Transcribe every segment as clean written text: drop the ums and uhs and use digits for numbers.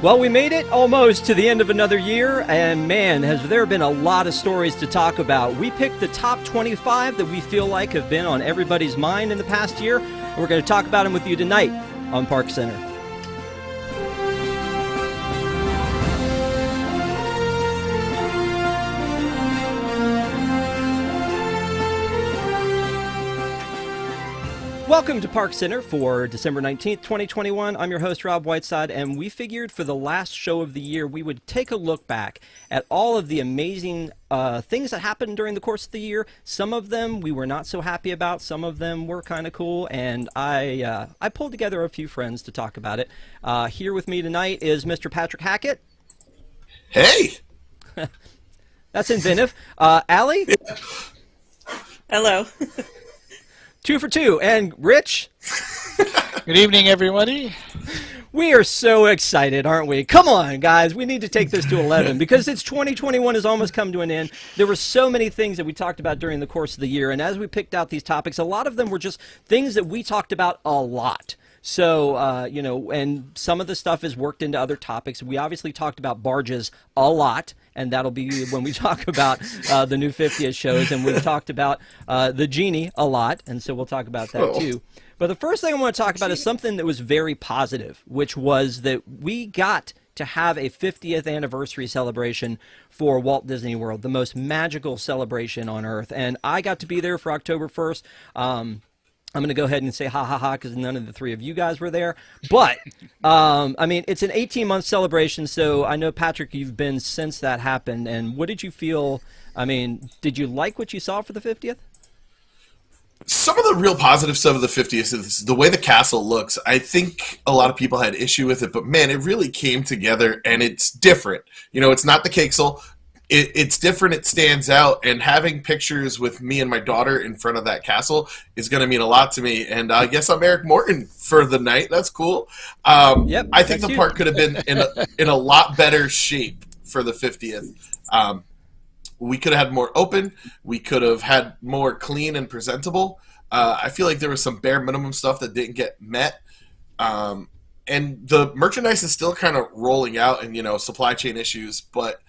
Well, we made it almost to the end of another year, and man, has there been a lot of stories to talk about. We picked the top 25 that we feel like have been on everybody's mind in the past year, and we're going to talk about them with you tonight on ParksCenter. Welcome to ParksCenter for December 19th, 2021. I'm your host, Rob Whiteside, and we figured for the last show of the year, we would take a look back at all of the amazing things that happened during the course of the year. Some of them we were not so happy about. Some of them were kind of cool, and I pulled together a few friends to talk about it. Here with me tonight is Mr. Patrick Hackett. Hey! That's inventive. Allie? Hello. 2 for 2. And Rich? Good evening, everybody. We are so excited, aren't we? Come on, guys. We need to take this to 11 because it's 2021 has almost come to an end. There were so many things that we talked about during the course of the year, and as we picked out these topics, a lot of them were just things that we talked about a lot. So, and some of the stuff is worked into other topics. We obviously talked about barges a lot, and that'll be when we talk about the new 50th shows, and we've talked about the Genie a lot, and so we'll talk about that too. But the first thing I want to talk about is something that was very positive, which was that we got to have a 50th anniversary celebration for Walt Disney World, the most magical celebration on Earth, and I got to be there for October 1st. I'm going to go ahead and say ha ha ha because none of the three of you guys were there. But, I mean, it's an 18-month celebration, so I know, Patrick, you've been since that happened. And what did you feel? I mean, did you like what you saw for the 50th? Some of the real positive stuff of the 50th is the way the castle looks. I think a lot of people had issue with it, but, man, it really came together, and it's different. You know, it's not the Cakesel. It's different. It stands out, and having pictures with me and my daughter in front of that castle is going to mean a lot to me. And I guess I'm Eric Morgan for the night. That's cool. Yep, I think the park could have been in a lot better shape for the 50th. We could have had more open. We could have had more clean and presentable. I feel like there was some bare minimum stuff that didn't get met. And the merchandise is still kind of rolling out, and supply chain issues, but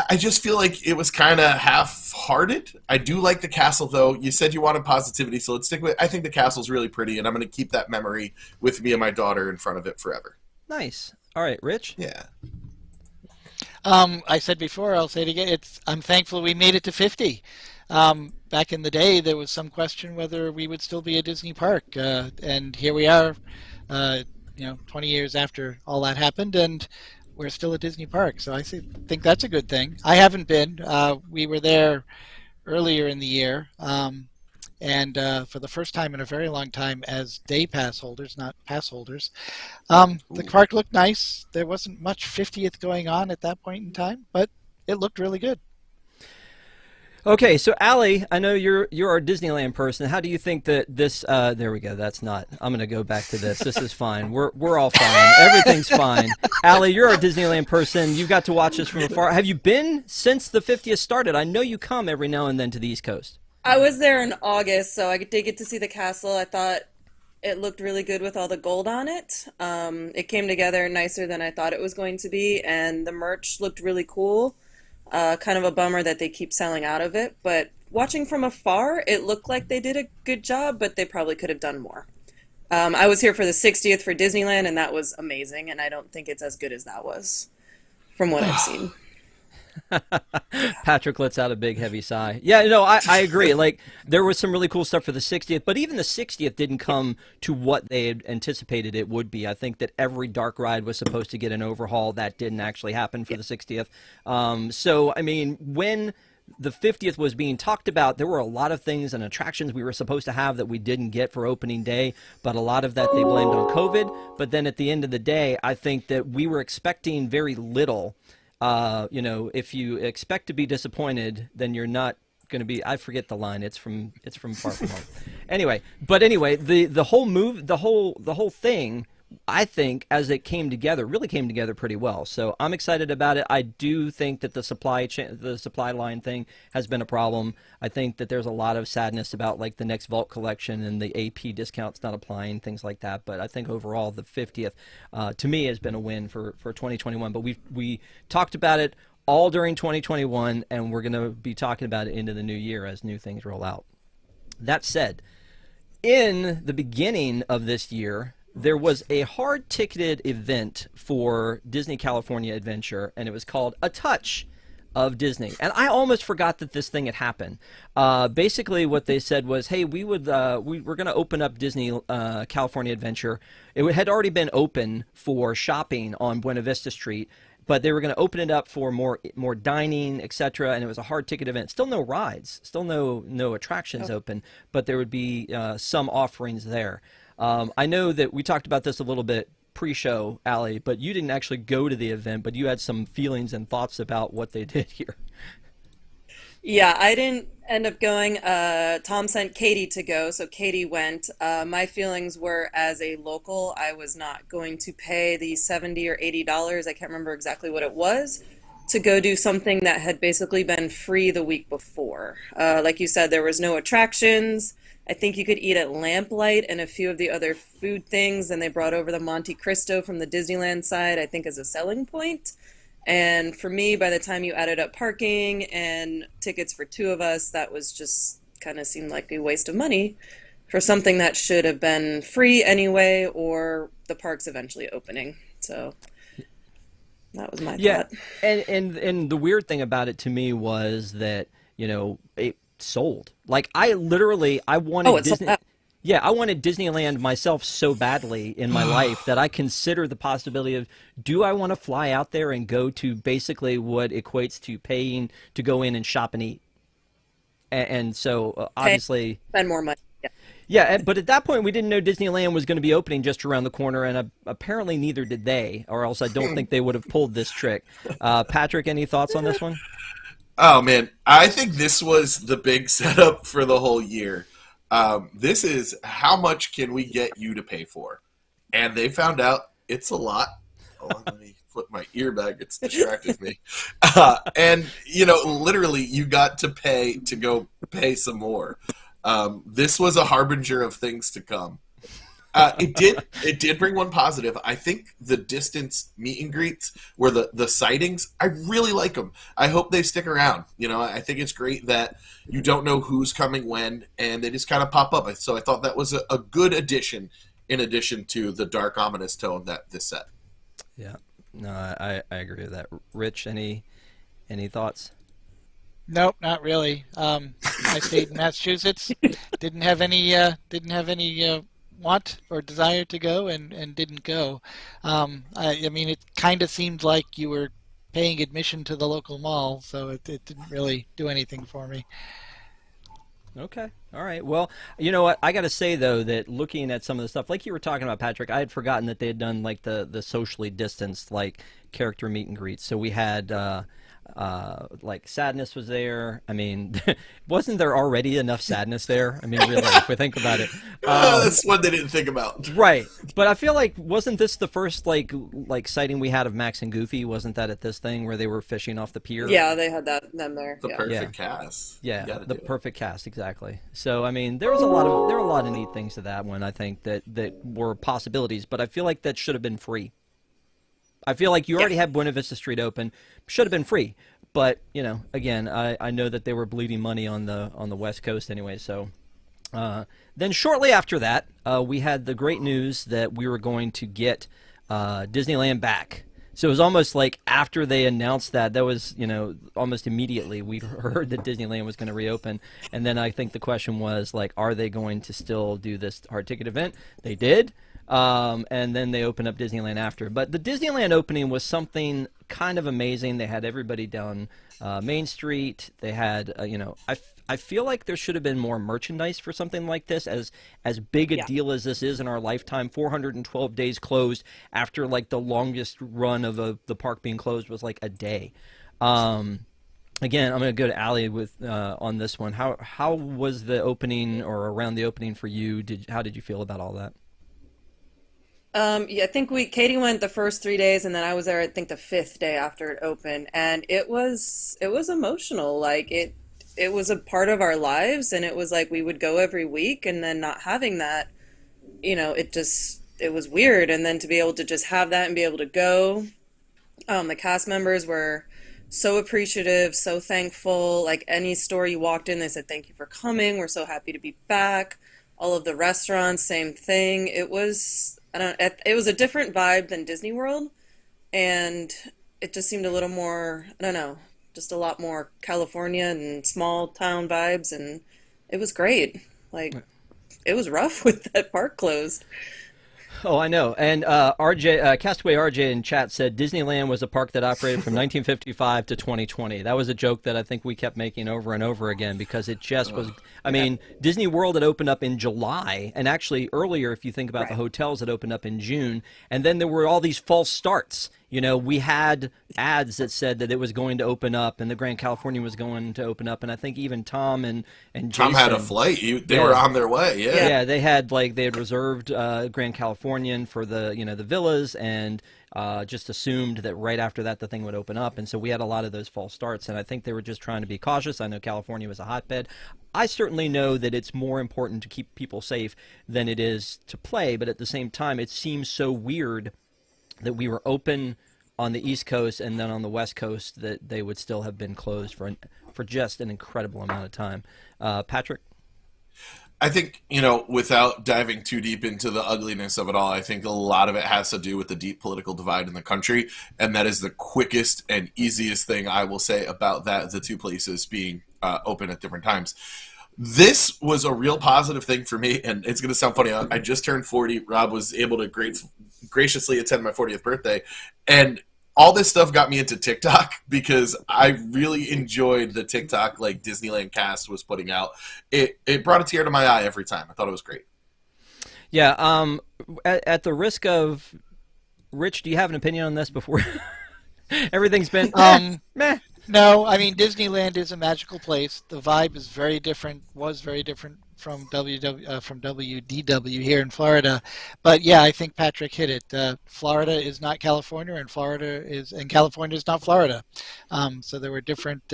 I just feel like it was kind of half-hearted. I do like the castle, though. You said you wanted positivity, so let's stick with it. I think the castle's really pretty, and I'm going to keep that memory with me and my daughter in front of it forever. Nice. All right, Rich? Yeah. I said before, I'll say it again, I'm thankful we made it to 50. Back in the day, there was some question whether we would still be a Disney park, and here we are, 20 years after all that happened, and we're still a Disney park, so I think that's a good thing. I haven't been. We were there earlier in the year, and for the first time in a very long time as day pass holders, not pass holders. The park looked nice. There wasn't much 50th going on at that point in time, but it looked really good. Okay, so Allie, I know you're our Disneyland person. How do you think that this? There we go. That's not. I'm going to go back to this. This is fine. We're all fine. Everything's fine. Allie, you're our Disneyland person. You got to watch this from afar. Have you been since the 50th started? I know you come every now and then to the East Coast. I was there in August, so I did get to see the castle. I thought it looked really good with all the gold on it. It came together nicer than I thought it was going to be, and the merch looked really cool. Kind of a bummer that they keep selling out of it, but watching from afar, it looked like they did a good job, but they probably could have done more. I was here for the 60th for Disneyland, and that was amazing, and I don't think it's as good as that was, from what I've seen. Patrick lets out a big, heavy sigh. Yeah, no, I agree. Like, there was some really cool stuff for the 60th, but even the 60th didn't come to what they had anticipated it would be. I think that every dark ride was supposed to get an overhaul. That didn't actually happen for the 60th. So, I mean, when the 50th was being talked about, there were a lot of things and attractions we were supposed to have that we didn't get for opening day, but a lot of that they blamed on COVID. But then at the end of the day, I think that we were expecting very little. If you expect to be disappointed, then you're not going to be. I forget the line. It's from Far From Home. Anyway, the whole move, the whole thing I think as it came together, really came together pretty well. So I'm excited about it. I do think that the supply line thing has been a problem. I think that there's a lot of sadness about like the next Vault collection and the AP discounts not applying, things like that. But I think overall the 50th to me has been a win for 2021. But we talked about it all during 2021, and we're going to be talking about it into the new year as new things roll out. That said, in the beginning of this year, there was a hard-ticketed event for Disney California Adventure, and it was called A Touch of Disney. And I almost forgot that this thing had happened. Basically, what they said was, hey, we were going to open up Disney California Adventure. It had already been open for shopping on Buena Vista Street, but they were going to open it up for more dining, etc. And it was a hard ticket event. Still no rides, still no attractions open, but there would be some offerings there. I know that we talked about this a little bit pre-show, Allie, but you didn't actually go to the event, but you had some feelings and thoughts about what they did here. Yeah, I didn't end up going. Tom sent Katie to go, so Katie went. My feelings were, as a local, I was not going to pay the $70 or $80, I can't remember exactly what it was, to go do something that had basically been free the week before. Like you said, there was no attractions. I think you could eat at Lamplight and a few of the other food things, and they brought over the Monte Cristo from the Disneyland side, I think, as a selling point. And for me, by the time you added up parking and tickets for two of us, that was just kind of seemed like a waste of money for something that should have been free anyway, or the parks eventually opening. So that was my thought. And the weird thing about it to me was that, it sold. Like I wanted Disney. Yeah, I wanted Disneyland myself so badly in my life that I considered the possibility of, do I want to fly out there and go to basically what equates to paying to go in and shop and eat? And so obviously spend more money. Yeah, but at that point we didn't know Disneyland was going to be opening just around the corner, and apparently neither did they, or else I don't think they would have pulled this trick. Patrick, any thoughts on this one? Oh, man. I think this was the big setup for the whole year. This is how much can we get you to pay for? And they found out it's a lot. Hold on, let me flip my ear back. It's distracted me. And, literally you got to pay to go pay some more. This was a harbinger of things to come. It did bring one positive. I think the distance meet and greets were the sightings. I really like them. I hope they stick around. I think it's great that you don't know who's coming when, and they just kind of pop up. So I thought that was a good addition, in addition to the dark, ominous tone that this set. Yeah, no, I agree with that. Rich, any thoughts? Nope, not really. I stayed in Massachusetts. Didn't have any want or desire to go, and didn't go. I mean, it kind of seemed like you were paying admission to the local mall, so it didn't really do anything for me. Okay. All right. Well, you know what? I got to say, though, that looking at some of the stuff, like you were talking about, Patrick, I had forgotten that they had done like the socially distanced like character meet and greets. So we had like Sadness was there. I mean, wasn't there already enough sadness there? I mean, really, if we think about it. That's what they didn't think about. Right. But I feel like, wasn't this the first like sighting we had of Max and Goofy? Wasn't that at this thing where they were fishing off the pier? Yeah, they had them there. The perfect cast. Yeah, the perfect cast, exactly. So I mean, there were a lot of neat things to that one. I think that were possibilities, but I feel like that should have been free. I feel like you already had Buena Vista Street open, should have been free. But again, I know that they were bleeding money on the West Coast anyway. So then shortly after that, we had the great news that we were going to get Disneyland back. So it was almost like after they announced that was, almost immediately we heard that Disneyland was going to reopen. And then I think the question was like, are they going to still do this hard ticket event? They did. And then they opened up Disneyland after. But the Disneyland opening was something kind of amazing. They had everybody down Main Street. They had, I feel like there should have been more merchandise for something like this, as big a deal as this is in our lifetime. 412 days closed after like the longest run of the park being closed was like a day. Again, I'm going to go to Allie with on this one. How was the opening or around the opening for you? How did you feel about all that? Yeah, I think Katie went the first 3 days, and then I was there, I think, the fifth day after it opened, and it was emotional. Like it was a part of our lives, and it was like we would go every week, and then not having that, it was weird. And then to be able to just have that and be able to go, the cast members were so appreciative, so thankful. Like any store you walked in, they said, "Thank you for coming. We're so happy to be back." All of the restaurants, same thing. It was a different vibe than Disney World, and it just seemed a little more, I don't know, just a lot more California and small town vibes, and it was great. Like, it was rough with that park closed. Oh, I know. And Castaway RJ in chat said Disneyland was a park that operated from 1955 to 2020. That was a joke that I think we kept making over and over again because it just was. I mean, Disney World had opened up in July, and actually earlier, if you think about the hotels, it opened up in June, and then there were all these false starts. You know, we had ads that said that it was going to open up, and the Grand Californian was going to open up, and I think even Tom and Jason, Tom had a flight. They were on their way. Yeah, they had reserved Grand Californian for the villas, and just assumed that right after that the thing would open up, and so we had a lot of those false starts, and I think they were just trying to be cautious. I know California was a hotbed. I certainly know that it's more important to keep people safe than it is to play, but at the same time, it seems so weird that we were open on the East Coast and then on the West Coast that they would still have been closed for just an incredible amount of time. Patrick? I think, without diving too deep into the ugliness of it all, I think a lot of it has to do with the deep political divide in the country, and that is the quickest and easiest thing I will say about that, the two places being open at different times. This was a real positive thing for me, and it's going to sound funny. I just turned 40. Rob was able to graciously attend my 40th birthday, and all this stuff got me into TikTok because I really enjoyed the TikTok like Disneyland cast was putting out. It brought a tear to my eye every time. I thought it was great. Yeah. At the risk of Rich, do you have an opinion on this before everything's been meh? No, I mean, Disneyland is a magical place. The vibe is very different, was very different from WDW here in Florida. But yeah, I think Patrick hit it. Florida is not California, and California is not Florida. So there were different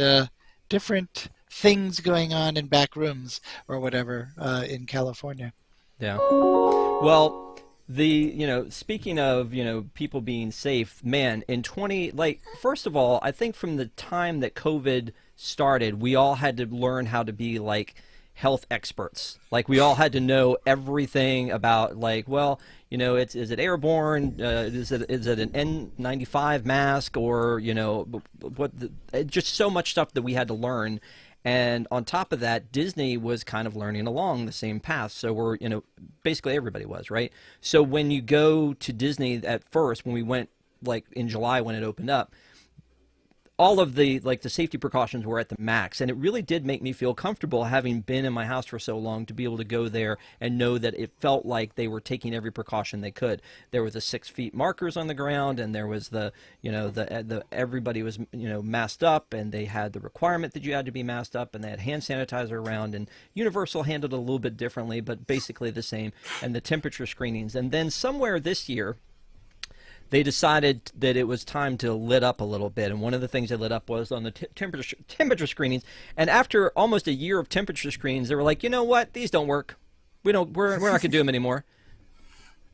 things going on in back rooms or whatever in California. Yeah. Well, speaking of, people being safe, man, first of all, I think from the time that COVID started, we all had to learn how to be health experts. Like, we all had to know everything about is it airborne? Is it an N95 mask, or, just so much stuff that we had to learn. And on top of that, Disney was kind of learning along the same path. So basically everybody was, right? So when you go to Disney at first, when we went in July when it opened up, all of the safety precautions were at the max, and it really did make me feel comfortable, having been in my house for so long, to be able to go there and know that it felt like they were taking every precaution they could. There was the 6 feet markers on the ground, and there was the everybody was masked up, and they had the requirement that you had to be masked up, and they had hand sanitizer around, and Universal handled it a little bit differently, but basically the same, and the temperature screenings. And then somewhere this year, they decided that it was time to lit up a little bit, and one of the things they lit up was on the temperature screenings. And after almost a year of temperature screenings, they were like, you know what? These don't work. We're not going to do them anymore.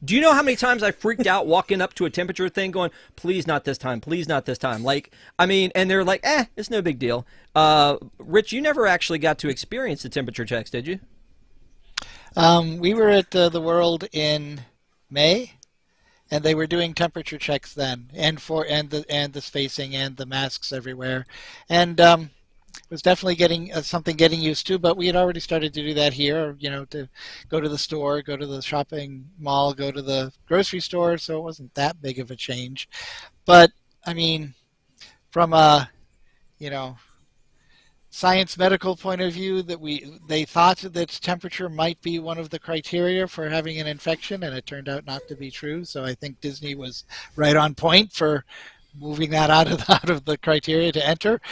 Do you know how many times I freaked out walking up to a temperature thing, going, "Please not this time. Please not this time." And they're like, it's no big deal. Rich, you never actually got to experience the temperature checks, did you? We were at the World in May. And they were doing temperature checks then, and the spacing and the masks everywhere, and it was definitely getting used to. But we had already started to do that here, to go to the store, go to the shopping mall, go to the grocery store. So it wasn't that big of a change. But I mean, from a science medical point of view, they thought that temperature might be one of the criteria for having an infection, and it turned out not to be true. So I think Disney was right on point for moving that out of the criteria to enter.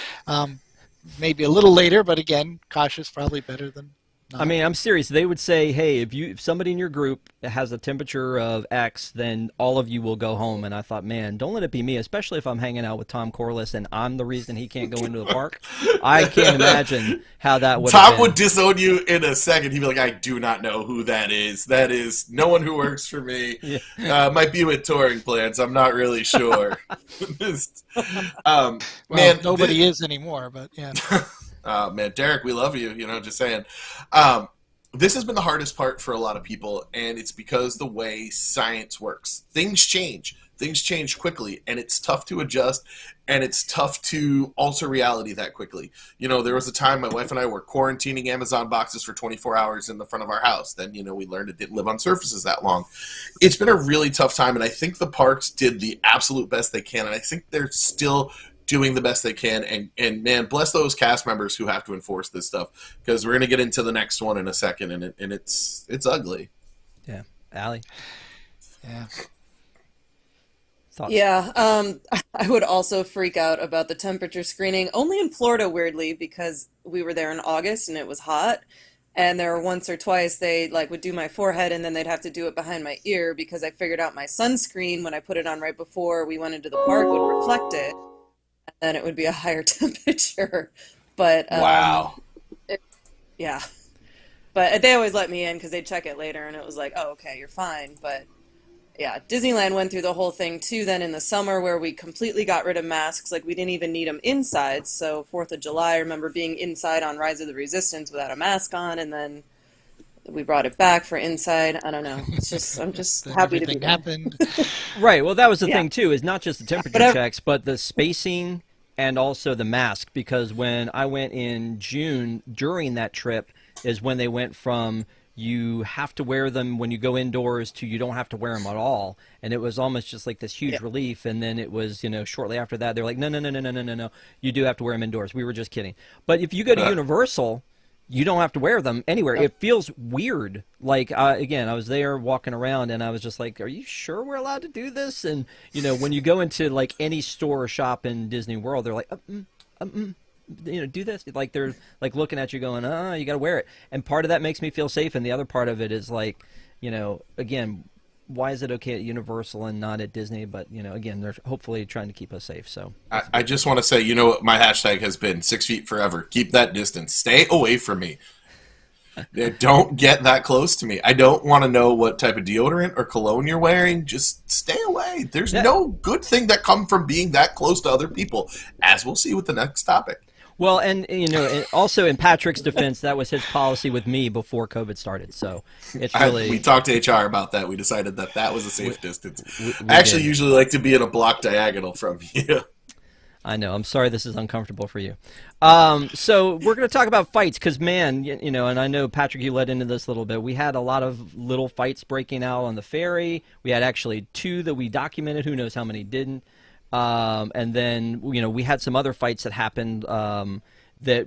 Maybe a little later, but again, cautious, probably better than I mean, I'm serious. They would say, "Hey, if somebody in your group has a temperature of X, then all of you will go home." And I thought, man, don't let it be me, especially if I'm hanging out with Tom Corliss and I'm the reason he can't go into the park. I can't imagine how that would have Tom been. would disown you in a second. He'd be like, "I do not know who that is. That is no one who works for me. Yeah. Might be with touring plans. I'm not really sure." Well, Man, nobody is anymore, but yeah. Man, Derek, we love you. Just saying. This has been the hardest part for a lot of people, and it's because the way science works. Things change. Things change quickly, and it's tough to adjust, and it's tough to alter reality that quickly. There was a time my wife and I were quarantining Amazon boxes for 24 hours in the front of our house. Then, we learned it didn't live on surfaces that long. It's been a really tough time, and I think the parks did the absolute best they can, and I think they're still doing the best they can, and man, bless those cast members who have to enforce this stuff, because we're going to get into the next one in a second, and it's ugly. Yeah. Allie? Yeah. Thoughts? Yeah, I would also freak out about the temperature screening, only in Florida, weirdly, because we were there in August and it was hot. And there were once or twice they would do my forehead and then they'd have to do it behind my ear because I figured out my sunscreen when I put it on right before we went into the park would reflect it. And then it would be a higher temperature. But Wow. yeah. But they always let me in because they'd check it later and it was like, oh, okay, you're fine. But yeah, Disneyland went through the whole thing too then in the summer where we completely got rid of masks. Like, we didn't even need them inside. So 4th of July, I remember being inside on Rise of the Resistance without a mask on, and then we brought it back for inside. I don't know. It's just, I'm just happy to be there. Happened. Right. Well, that was the Yeah. thing too. Is not just the temperature checks, but the spacing and also the mask. Because when I went in June during that trip, is when they went from you have to wear them when you go indoors to you don't have to wear them at all, and it was almost just like this huge relief. And then it was, shortly after that, they're like, no, you do have to wear them indoors. We were just kidding. But if you go to Universal, you don't have to wear them anywhere. It feels weird. Like, again, I was there walking around and I was just like, are you sure we're allowed to do this? And, when you go into like any store or shop in Disney World, they're like, do this. Like, they're like looking at you going, you got to wear it. And part of that makes me feel safe. And the other part of it is like, again, why is it okay at Universal and not at Disney? But, again, they're hopefully trying to keep us safe. So I just want to say, what my hashtag has been? 6 feet forever. Keep that distance. Stay away from me. Don't get that close to me. I don't want to know what type of deodorant or cologne you're wearing. Just stay away. There's no good thing that comes from being that close to other people, as we'll see with the next topic. Well, and also in Patrick's defense, that was his policy with me before COVID started. So it's really we talked to HR about that. We decided that was a safe distance. I actually usually like to be in a block diagonal from you. I know. I'm sorry this is uncomfortable for you. So we're going to talk about fights because, man, and I know, Patrick, you led into this a little bit. We had a lot of little fights breaking out on the ferry. We had actually 2 that we documented. Who knows how many didn't. And then, we had some other fights that happened that,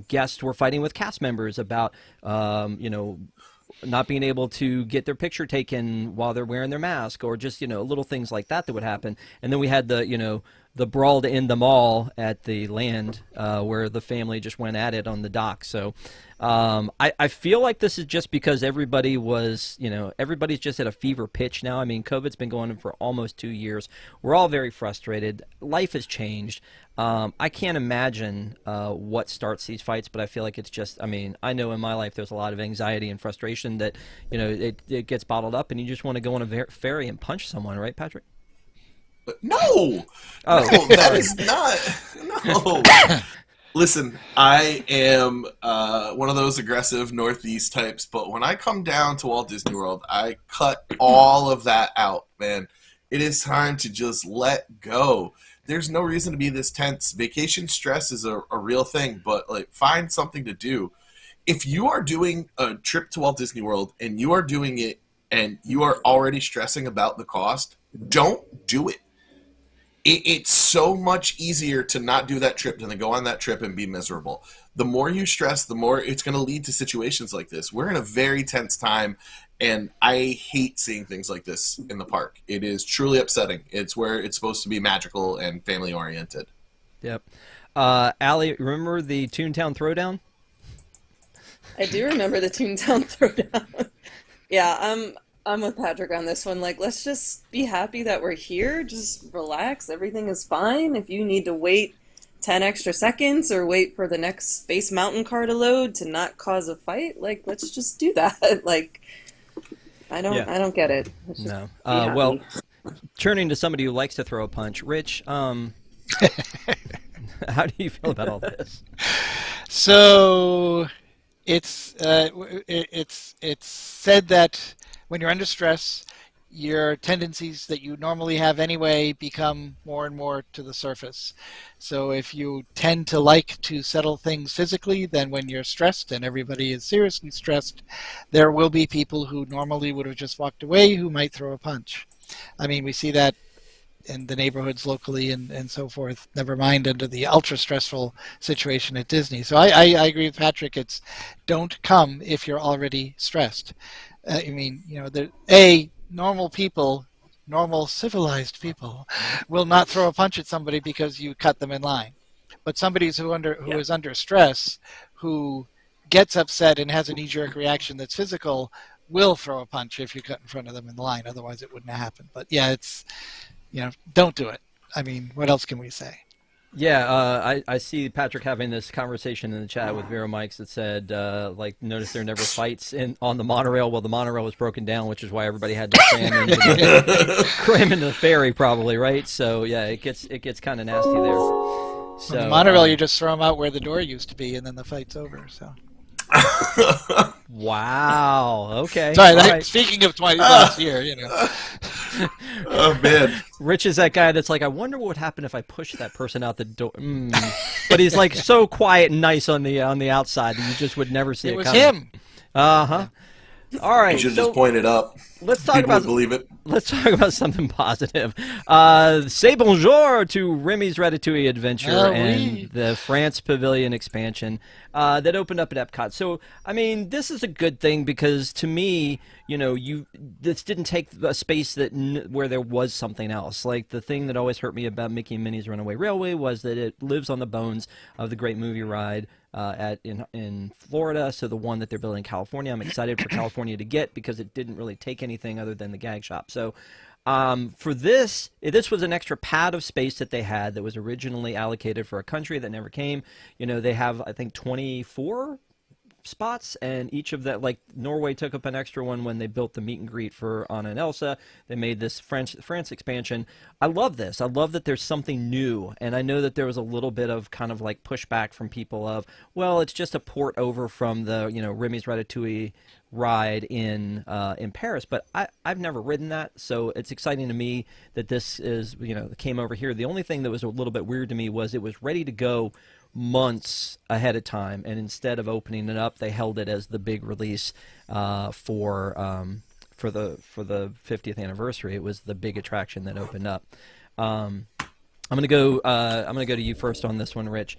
guests were fighting with cast members about, not being able to get their picture taken while they're wearing their mask, or just, little things like that would happen. And then we had the brawl to end them all at the land where the family just went at it on the dock. So I feel like this is just because everybody was, everybody's just at a fever pitch now. I mean, COVID's been going on for almost 2 years. We're all very frustrated. Life has changed. I can't imagine what starts these fights, but I feel like it's just, I mean, I know in my life there's a lot of anxiety and frustration that, it gets bottled up and you just want to go on a ferry and punch someone, right, Patrick? No! Oh, no, that is not. No. Listen, I am one of those aggressive Northeast types, but when I come down to Walt Disney World, I cut all of that out, man. It is time to just let go. There's no reason to be this tense. Vacation stress is a real thing, but find something to do. If you are doing a trip to Walt Disney World and you are doing it and you are already stressing about the cost, don't do it. It's so much easier to not do that trip than to go on that trip and be miserable. The more you stress, the more it's going to lead to situations like this. We're in a very tense time, and I hate seeing things like this in the park. It is truly upsetting. It's where it's supposed to be magical and family-oriented. Yep. Allie, remember the Toontown Throwdown? I do remember the Toontown Throwdown. Yeah, I'm with Patrick on this one. Like, let's just be happy that we're here. Just relax. Everything is fine. If you need to wait 10 extra seconds or wait for the next Space Mountain car to load to not cause a fight, like, let's just do that. Like, I don't get it. Let's just No. be happy. Well, turning to somebody who likes to throw a punch, Rich, how do you feel about all this? So it's said that when you're under stress, your tendencies that you normally have anyway become more and more to the surface. So if you tend to like to settle things physically, then when you're stressed, and everybody is seriously stressed, there will be people who normally would have just walked away who might throw a punch. I mean, we see that in the neighborhoods locally and so forth, never mind under the ultra stressful situation at Disney. So I agree with Patrick. It's don't come if you're already stressed. I mean, you know, normal people, normal civilized people will not throw a punch at somebody because you cut them in line. But somebody who is under stress, who gets upset and has a knee-jerk reaction that's physical, will throw a punch if you cut in front of them in the line. Otherwise, it wouldn't happen. But yeah, it's, you know, don't do it. I mean, what else can we say? Yeah, I see Patrick having this conversation in the chat with Vero Mikes that said, like, notice there are never fights on the monorail. Well, the monorail was broken down, which is why everybody had to cram into the ferry, probably, right? So yeah, it gets kind of nasty there. So On the monorail, you just throw them out where the door used to be, and then the fight's over. So. Wow. Okay. Sorry. Right. Speaking of last year, you know. Oh man, Rich is that guy that's like, I wonder what would happen if I pushed that person out the door. But he's like so quiet and nice on the outside that you just would never see it It was coming. him. Uh-huh. All right. you should so just point it up. let's talk People about would believe it. Let's talk about something positive. Say bonjour to Remy's Ratatouille Adventure and the France Pavilion expansion that opened up at Epcot. So, I mean, this is a good thing because to me, you know, this didn't take a space where there was something else. Like the thing that always hurt me about Mickey and Minnie's Runaway Railway was that it lives on the bones of the Great Movie Ride in Florida. So the one that they're building in California, I'm excited for California to get because it didn't really take anything other than the gag shop. So for this was an extra pad of space that they had that was originally allocated for a country that never came. You know, they have, I think, 24 spots, and each of that, like Norway took up an extra one when they built the meet and greet for Anna and Elsa. They made this France expansion. I love this. I love that there's something new, and I know that there was a little bit of kind of like pushback from people of, well, it's just a port over from the, you know, Remy's Ratatouille ride in Paris, but I've never ridden that, so it's exciting to me that this is, you know, came over here. The only thing that was a little bit weird to me was it was ready to go months ahead of time, and instead of opening it up, they held it as the big release for the 50th anniversary. It was the big attraction that opened up. I'm gonna go to you first on this one, Rich.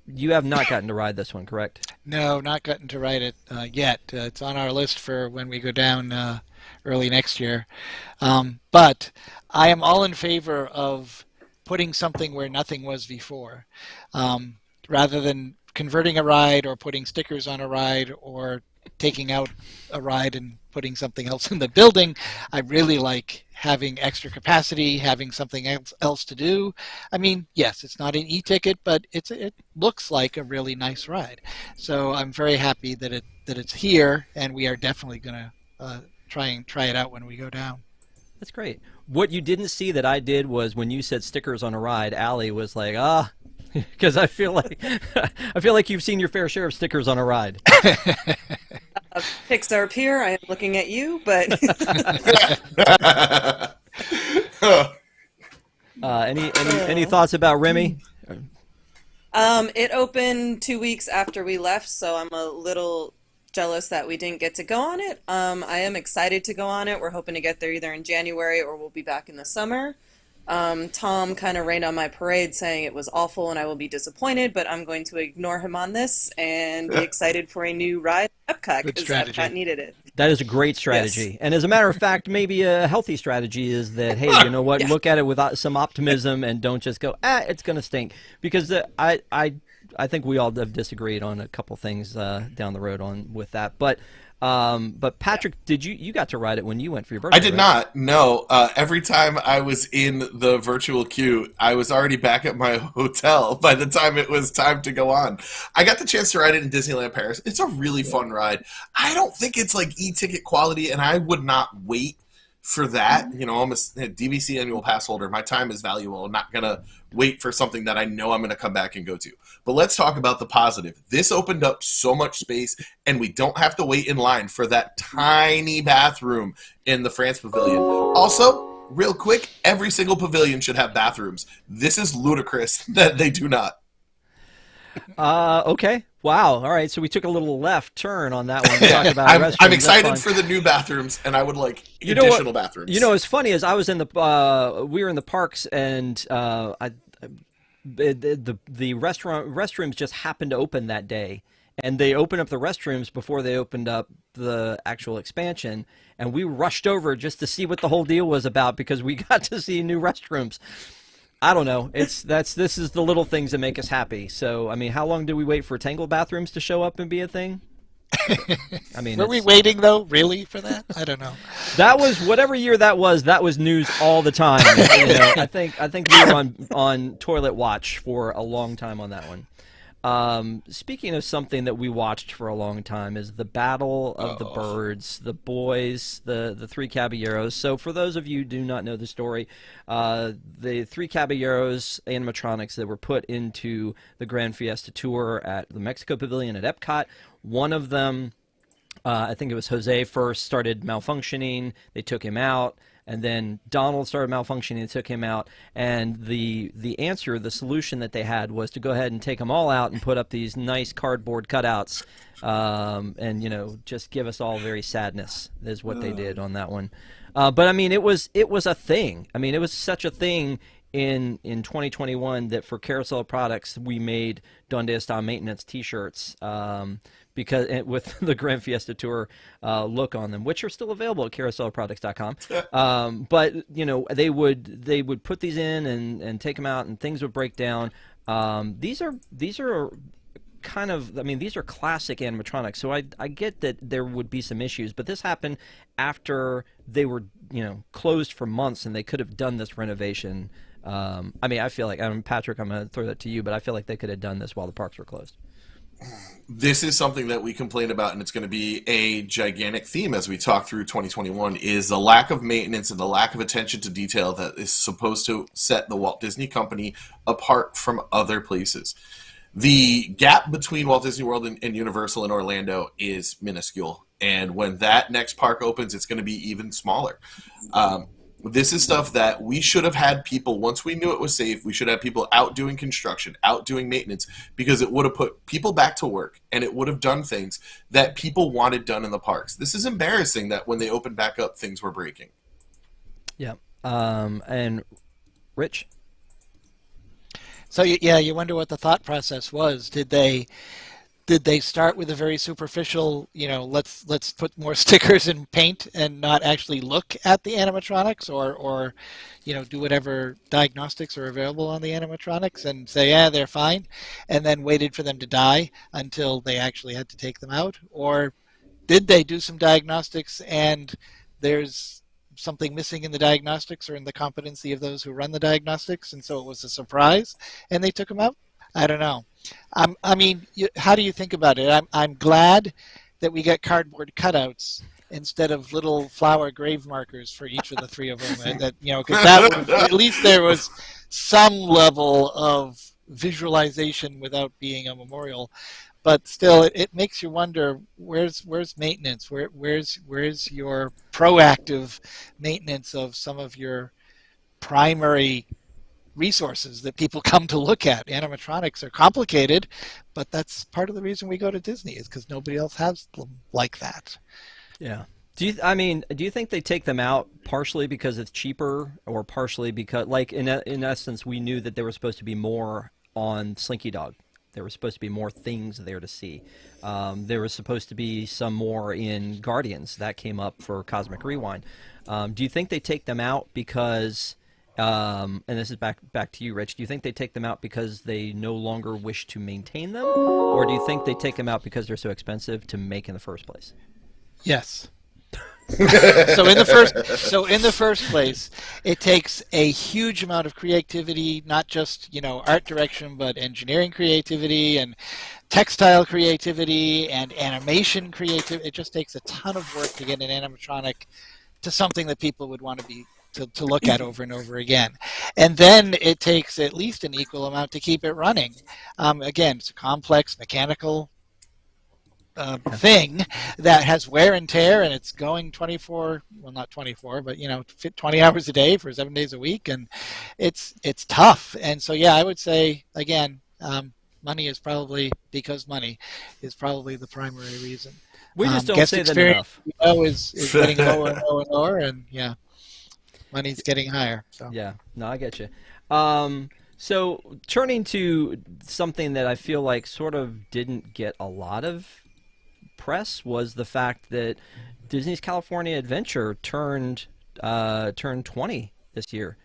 You have not gotten to ride this one, correct? No, not gotten to ride it yet. It's on our list for when we go down early next year. But I am all in favor of putting something where nothing was before, rather than converting a ride or putting stickers on a ride or taking out a ride and putting something else in the building. I really like having extra capacity, having something else to do. I mean, yes, it's not an e-ticket, but it looks like a really nice ride. So I'm very happy that it's here, and we are definitely going to try it out when we go down. That's great. What you didn't see that I did was when you said stickers on a ride, Allie was like, because I feel like you've seen your fair share of stickers on a ride. Pixar Pier, I am looking at you, but any thoughts about Remy? it opened 2 weeks after we left, so I'm a little jealous that we didn't get to go on it. I am excited to go on it. We're hoping to get there either in January or we'll be back in the summer. Tom kind of rained on my parade saying it was awful and I will be disappointed, but I'm going to ignore him on this and be excited for a new ride at Epcot because Epcot needed it. That is a great strategy. Yes. And as a matter of fact, maybe a healthy strategy is that, hey, you know what, look at it with some optimism and don't just go, it's going to stink. Because I think we all have disagreed on a couple things down the road with that. But Patrick, did you got to ride it when you went for your birthday? I did right? not. No. Every time I was in the virtual queue, I was already back at my hotel by the time it was time to go on. I got the chance to ride it in Disneyland Paris. It's a really fun ride. I don't think it's like e-ticket quality, and I would not wait for that. You know, I'm a DVC annual pass holder. My time is valuable. I'm not going to wait for something that I know I'm going to come back and go to. But let's talk about the positive. This opened up so much space, and we don't have to wait in line for that tiny bathroom in the France Pavilion. Also, real quick, every single pavilion should have bathrooms. This is ludicrous that they do not. Okay. Wow. All right. So we took a little left turn on that one. To talk about I'm restrooms. excited for the new bathrooms, and I would like additional bathrooms. You know, it's funny as I was in the we were in the parks, and the restrooms just happened to open that day, and they opened up the restrooms before they opened up the actual expansion, and we rushed over just to see what the whole deal was about because we got to see new restrooms. I don't know. This is the little things that make us happy. So, I mean, how long do we wait for Tangled bathrooms to show up and be a thing? I mean, were we waiting though, really, for that? I don't know. That was whatever year that was news all the time. You know, I think we were on toilet watch for a long time on that one. Speaking of something that we watched for a long time is the Battle of the Birds, the boys, the three caballeros. So for those of you who do not know the story, the three caballeros animatronics that were put into the Grand Fiesta Tour at the Mexico Pavilion at Epcot, one of them, I think it was Jose first, started malfunctioning. They took him out. And then Donald started malfunctioning and took him out. And the answer, the solution that they had was to go ahead and take them all out and put up these nice cardboard cutouts, and you know, just give us all very sadness is what they did on that one. But I mean, it was a thing. I mean, it was such a thing in 2021 that for Carousel Products we made Donde Está Maintenance T-shirts. Because with the Grand Fiesta Tour look on them, which are still available at carouselproducts.com. But you know, they would put these in and take them out, and things would break down. These are kind of, I mean, these are classic animatronics, so I get that there would be some issues, but this happened after they were, you know, closed for months, and they could have done this renovation. I mean, I feel like, Patrick, I'm going to throw that to you, but I feel like they could have done this while the parks were closed. This is something that we complain about, and it's going to be a gigantic theme as we talk through 2021, is the lack of maintenance and the lack of attention to detail that is supposed to set the Walt Disney Company apart from other places. The gap between Walt Disney World and Universal in Orlando is minuscule, and when that next park opens, it's going to be even smaller. This is stuff that we should have had people, once we knew it was safe, we should have people out doing construction, out doing maintenance, because it would have put people back to work, and it would have done things that people wanted done in the parks. This is embarrassing that when they opened back up, things were breaking. Yeah. And Rich? So yeah, you wonder what the thought process was. Did they start with a very superficial, you know, let's put more stickers and paint and not actually look at the animatronics, or you know, do whatever diagnostics are available on the animatronics and say, yeah, they're fine, and then waited for them to die until they actually had to take them out? Or did they do some diagnostics and there's something missing in the diagnostics or in the competency of those who run the diagnostics, and so it was a surprise and they took them out? I don't know. I mean, how do you think about it? I'm glad that we got cardboard cutouts instead of little flower grave markers for each of the three of them. That, you know, because that would, at least there was some level of visualization without being a memorial. But still, it makes you wonder, where's maintenance? Where's your proactive maintenance of some of your primary resources that people come to look at? Animatronics are complicated, but that's part of the reason we go to Disney, is because nobody else has them like that. Yeah. Do you think they take them out partially because it's cheaper, or partially because, like, in essence, we knew that there was supposed to be more on Slinky Dog? There were supposed to be more things there to see. There was supposed to be some more in Guardians that came up for Cosmic Rewind. Do you think they take them out because and this is back to you, Rich. Do you think they take them out because they no longer wish to maintain them, or do you think they take them out because they're so expensive to make in the first place? Yes. So in the first place, it takes a huge amount of creativity, not just art direction, but engineering creativity and textile creativity and animation creativity. It just takes a ton of work to get an animatronic to something that people would want to look at over and over again. And then it takes at least an equal amount to keep it running. Again, it's a complex mechanical thing that has wear and tear, and it's going 24, well, not 24, but 20 hours a day for 7 days a week, and it's tough. And so, yeah, I would say, again, money is probably the primary reason. We just don't say that enough. Is getting lower and lower and lower, and yeah, money's getting higher. So yeah, no, I get you. So turning to something that I feel like sort of didn't get a lot of press was the fact that Disney's California Adventure turned 20 this year.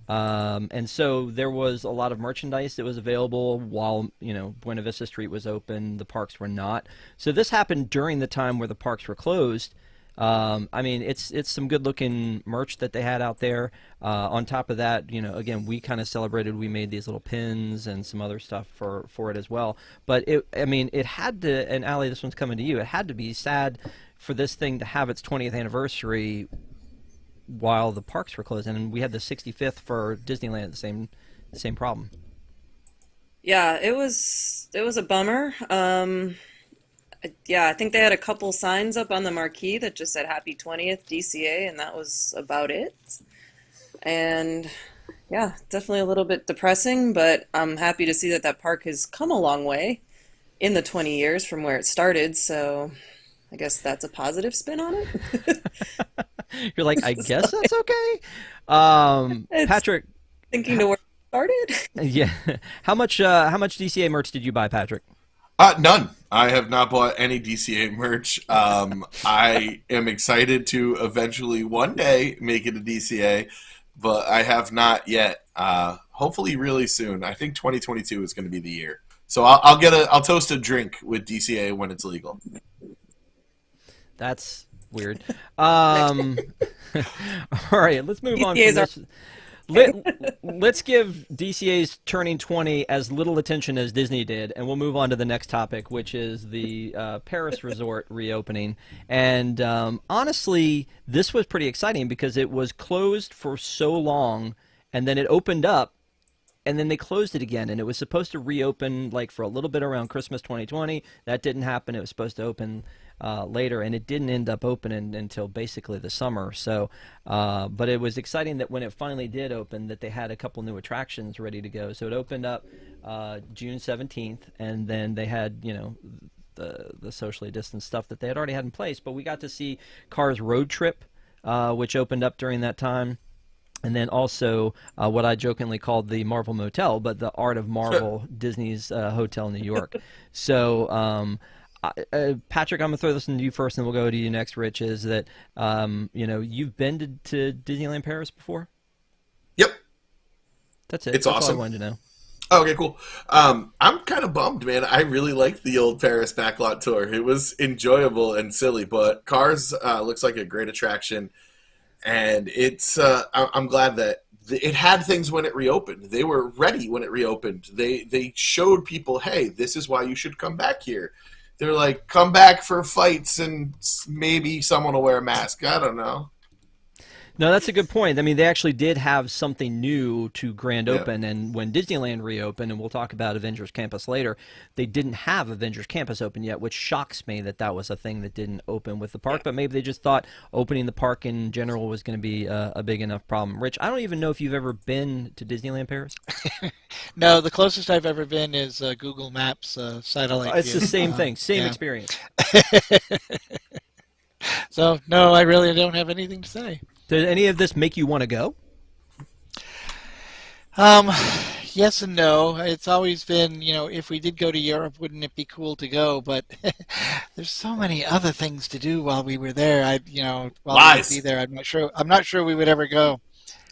And so there was a lot of merchandise that was available while, Buena Vista Street was open, the parks were not. So this happened during the time where the parks were closed. I mean, it's some good-looking merch that they had out there. On top of that, again, we kind of celebrated. We made these little pins and some other stuff for it as well. But it had to. And Allie, this one's coming to you. It had to be sad for this thing to have its 20th anniversary while the parks were closed, and we had the 65th for Disneyland. The same problem. Yeah, it was a bummer. Yeah, I think they had a couple signs up on the marquee that just said Happy 20th DCA, and that was about it. And yeah, definitely a little bit depressing, but I'm happy to see that park has come a long way in the 20 years from where it started, so I guess that's a positive spin on it. You're like, I guess that's okay. Patrick, thinking to where it started. Yeah. How much DCA merch did you buy, Patrick? None. I have not bought any DCA merch. I am excited to eventually one day make it a DCA, but I have not yet. Hopefully really soon. I think 2022 is going to be the year. So I'll toast a drink with DCA when it's legal. That's weird. All right, let's move on from this. Let's give DCA's turning 20 as little attention as Disney did, and we'll move on to the next topic, which is the Paris resort reopening. And honestly, this was pretty exciting because it was closed for so long, and then it opened up, and then they closed it again. And it was supposed to reopen like for a little bit around Christmas 2020. That didn't happen. It was supposed to open later, and it didn't end up opening until basically the summer. So, but it was exciting that when it finally did open, that they had a couple new attractions ready to go. So it opened up June 17th, and then they had the socially distanced stuff that they had already had in place. But we got to see Cars Road Trip, which opened up during that time. And then also what I jokingly called the Marvel Motel, but the Art of Marvel, Disney's hotel in New York. So, Patrick, I'm going to throw this into you first, and we'll go to you next, Rich, is that, you've been to Disneyland Paris before? Yep. That's it. It's That's awesome. all I wanted to know. Okay, cool. I'm kind of bummed, man. I really liked the old Paris backlot tour. It was enjoyable and silly, but Cars looks like a great attraction. And it's I'm glad that it had things when it reopened. They were ready when it reopened. They showed people, hey, this is why you should come back here. They're like, come back for fights and maybe someone will wear a mask. I don't know. No, that's a good point. I mean, they actually did have something new to grand open, and when Disneyland reopened, and we'll talk about Avengers Campus later, they didn't have Avengers Campus open yet, which shocks me that was a thing that didn't open with the park, but maybe they just thought opening the park in general was going to be a big enough problem. Rich, I don't even know if you've ever been to Disneyland Paris. No, the closest I've ever been is Google Maps satellite It's view. the same thing, same experience. So, no, I really don't have anything to say. Did any of this make you want to go? Yes and no. It's always been, if we did go to Europe, wouldn't it be cool to go? But there's so many other things to do while we were there. While we would be there, I'm not sure we would ever go.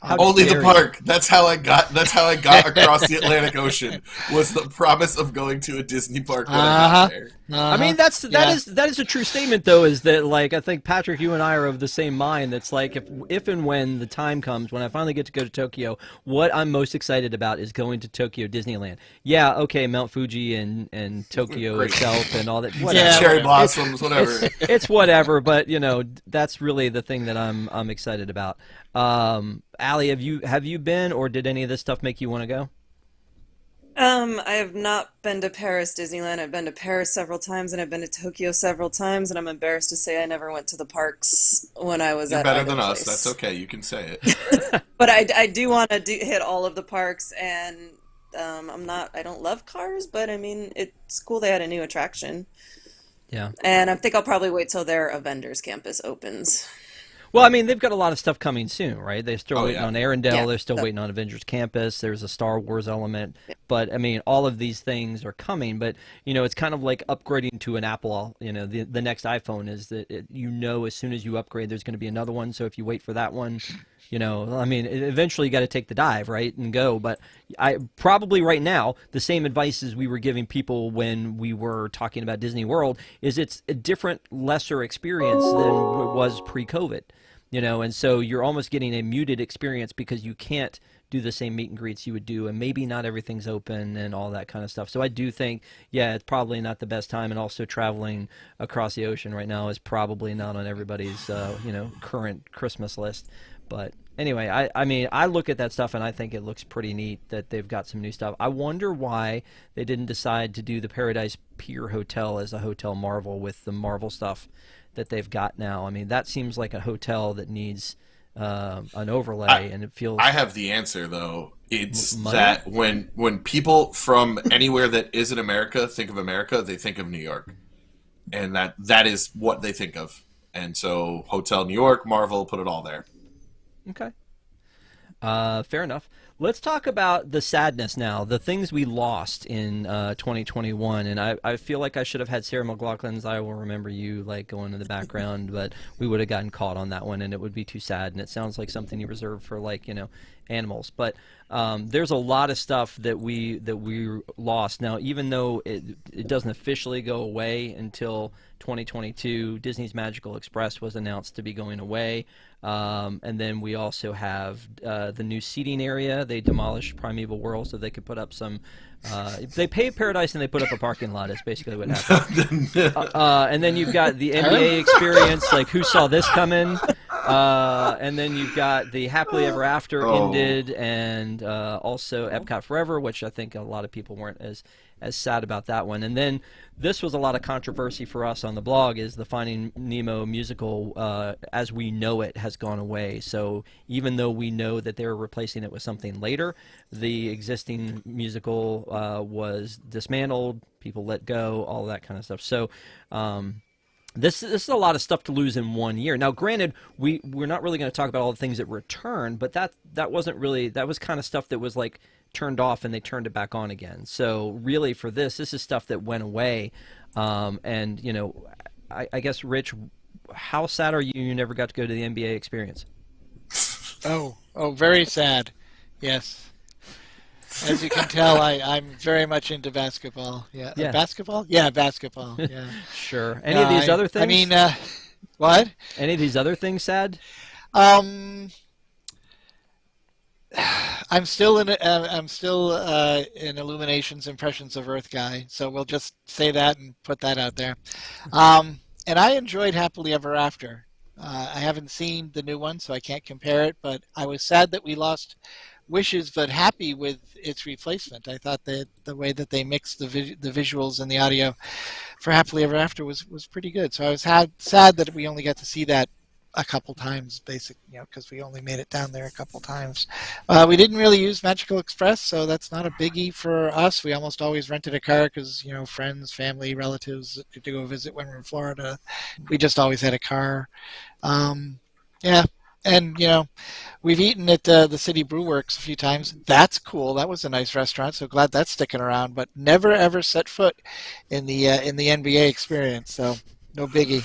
How Only the dare you. park. That's how I got across the Atlantic Ocean. Was the promise of going to a Disney park when I got there. I mean, that is a true statement, though. Is that like I think Patrick, you and I are of the same mind. That's like if and when the time comes when I finally get to go to Tokyo, what I'm most excited about is going to Tokyo Disneyland. Yeah, okay, Mount Fuji and Tokyo Great. itself and all that. Yeah, Cherry blossoms, whatever. It's whatever, but that's really the thing that I'm excited about. Allie, have you been, or did any of this stuff make you want to go? I have not been to Paris Disneyland. I've been to Paris several times, and I've been to Tokyo several times, and I'm embarrassed to say I never went to the parks when I was You're at better either than us. place. That's okay. You can say it. But I do want to hit all of the parks, and I don't love cars, but I mean, it's cool they had a new attraction. Yeah. And I think I'll probably wait till their Avengers Campus opens. Well, I mean, they've got a lot of stuff coming soon, right? They're still waiting yeah. on Arendelle. Yeah. They're still waiting on Avengers Campus. There's a Star Wars element. But, I mean, all of these things are coming. But, it's kind of like upgrading to an Apple. The next iPhone is that, as soon as you upgrade, there's going to be another one. So if you wait for that one, I mean, eventually you got to take the dive, right, and go. But I probably right now, the same advice as we were giving people when we were talking about Disney World is it's a different, lesser experience than it was pre-COVID. And so you're almost getting a muted experience because you can't do the same meet and greets you would do, and maybe not everything's open and all that kind of stuff. So I do think, it's probably not the best time, and also traveling across the ocean right now is probably not on everybody's, current Christmas list. But anyway, I mean, I look at that stuff and I think it looks pretty neat that they've got some new stuff. I wonder why they didn't decide to do the Paradise Pier Hotel as a Hotel Marvel with the Marvel stuff that they've got now. I mean, that seems like a hotel that needs an overlay, and it feels. I have the answer though. It's money? that when people from anywhere that isn't America think of America, they think of New York, and that is what they think of. And so, Hotel New York, Marvel, put it all there. Okay. Fair enough. Let's talk about the sadness now, the things we lost in 2021. And I feel like I should have had Sarah McLachlan's I Will Remember You like going in the background, but we would have gotten caught on that one and it would be too sad. And it sounds like something you reserve for animals. But there's a lot of stuff that we lost. Now, even though it doesn't officially go away until 2022, Disney's Magical Express was announced to be going away. And then we also have the new seating area. They demolished Primeval World so they could put up some. They paved Paradise and they put up a parking lot. Is basically what happened. And then you've got the NBA experience. Like, who saw this coming? And then you've got the Happily Ever After ended, and also Epcot Forever, which I think a lot of people weren't as sad about that one. And then this was a lot of controversy for us on the blog, is the Finding Nemo musical as we know it has gone away. So even though we know that they were replacing it with something later, the existing musical was dismantled, people let go, all that kind of stuff. So this is a lot of stuff to lose in 1 year. Now, granted, we're not really going to talk about all the things that returned, but that wasn't really, that was kind of stuff that was like turned off and they turned it back on again. So really for this is stuff that went away. And, I guess, Rich, how sad are you never got to go to the NBA experience? Oh, very sad. Yes. As you can tell, I'm very much into basketball. Yeah. Basketball? Yeah, basketball. Yeah. Sure. Any of these other things? I mean, what? Any of these other things sad? I'm still in Illumination's Impressions of Earth guy, so we'll just say that and put that out there. And I enjoyed Happily Ever After. I haven't seen the new one, so I can't compare it, but I was sad that we lost Wishes, but happy with its replacement. I thought that the way that they mixed the visuals and the audio for Happily Ever After was pretty good. So I was sad that we only got to see that a couple times, basically, because we only made it down there a couple times. We didn't really use Magical Express, so that's not a biggie for us. We almost always rented a car because, friends, family, relatives to go visit when we're in Florida. We just always had a car. Yeah. And, we've eaten at the City Brew Works a few times. That's cool. That was a nice restaurant, so glad that's sticking around. But never, ever set foot in the NBA experience, so no biggie.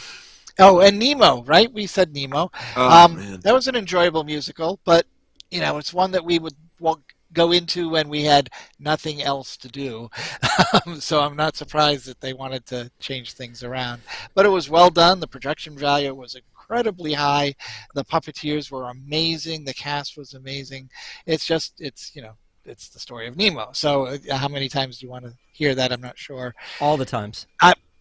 Oh, and Nemo, right? We said Nemo. Man. That was an enjoyable musical, but it's one that we would go into when we had nothing else to do. So I'm not surprised that they wanted to change things around. But it was well done. The production value was incredibly high. The puppeteers were amazing. The cast was amazing. It's the story of Nemo. So how many times do you want to hear that? I'm not sure. All the times.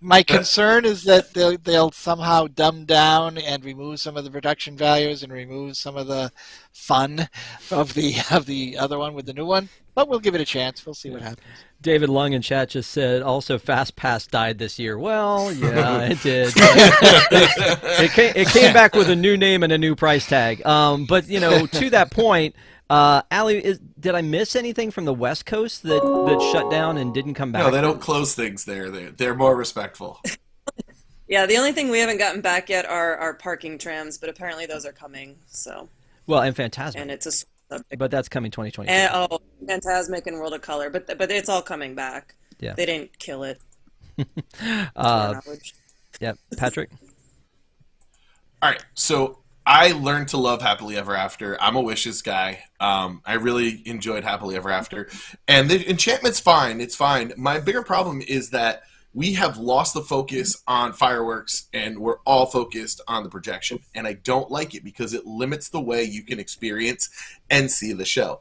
My concern is that they'll somehow dumb down and remove some of the production values and remove some of the fun of the other one with the new one. But we'll give it a chance. We'll see what happens. David Lung in chat just said, also Fast Pass died this year. Well, yeah, it did. It came back with a new name and a new price tag. But, to that point, Allie, did I miss anything from the West Coast that shut down and didn't come back? No, they don't close things there. They're more respectful. Yeah, the only thing we haven't gotten back yet are our parking trams, but apparently those are coming. So. Well, and Phantasmic. And it's a subject. But that's coming 2022. And, Phantasmic and World of Color, but it's all coming back. Yeah. They didn't kill it. Yeah, Patrick. All right, so I learned to love Happily Ever After. I'm a wishes guy. I really enjoyed Happily Ever After. And the enchantment's fine. It's fine. My bigger problem is that we have lost the focus on fireworks and we're all focused on the projection. And I don't like it because it limits the way you can experience and see the show.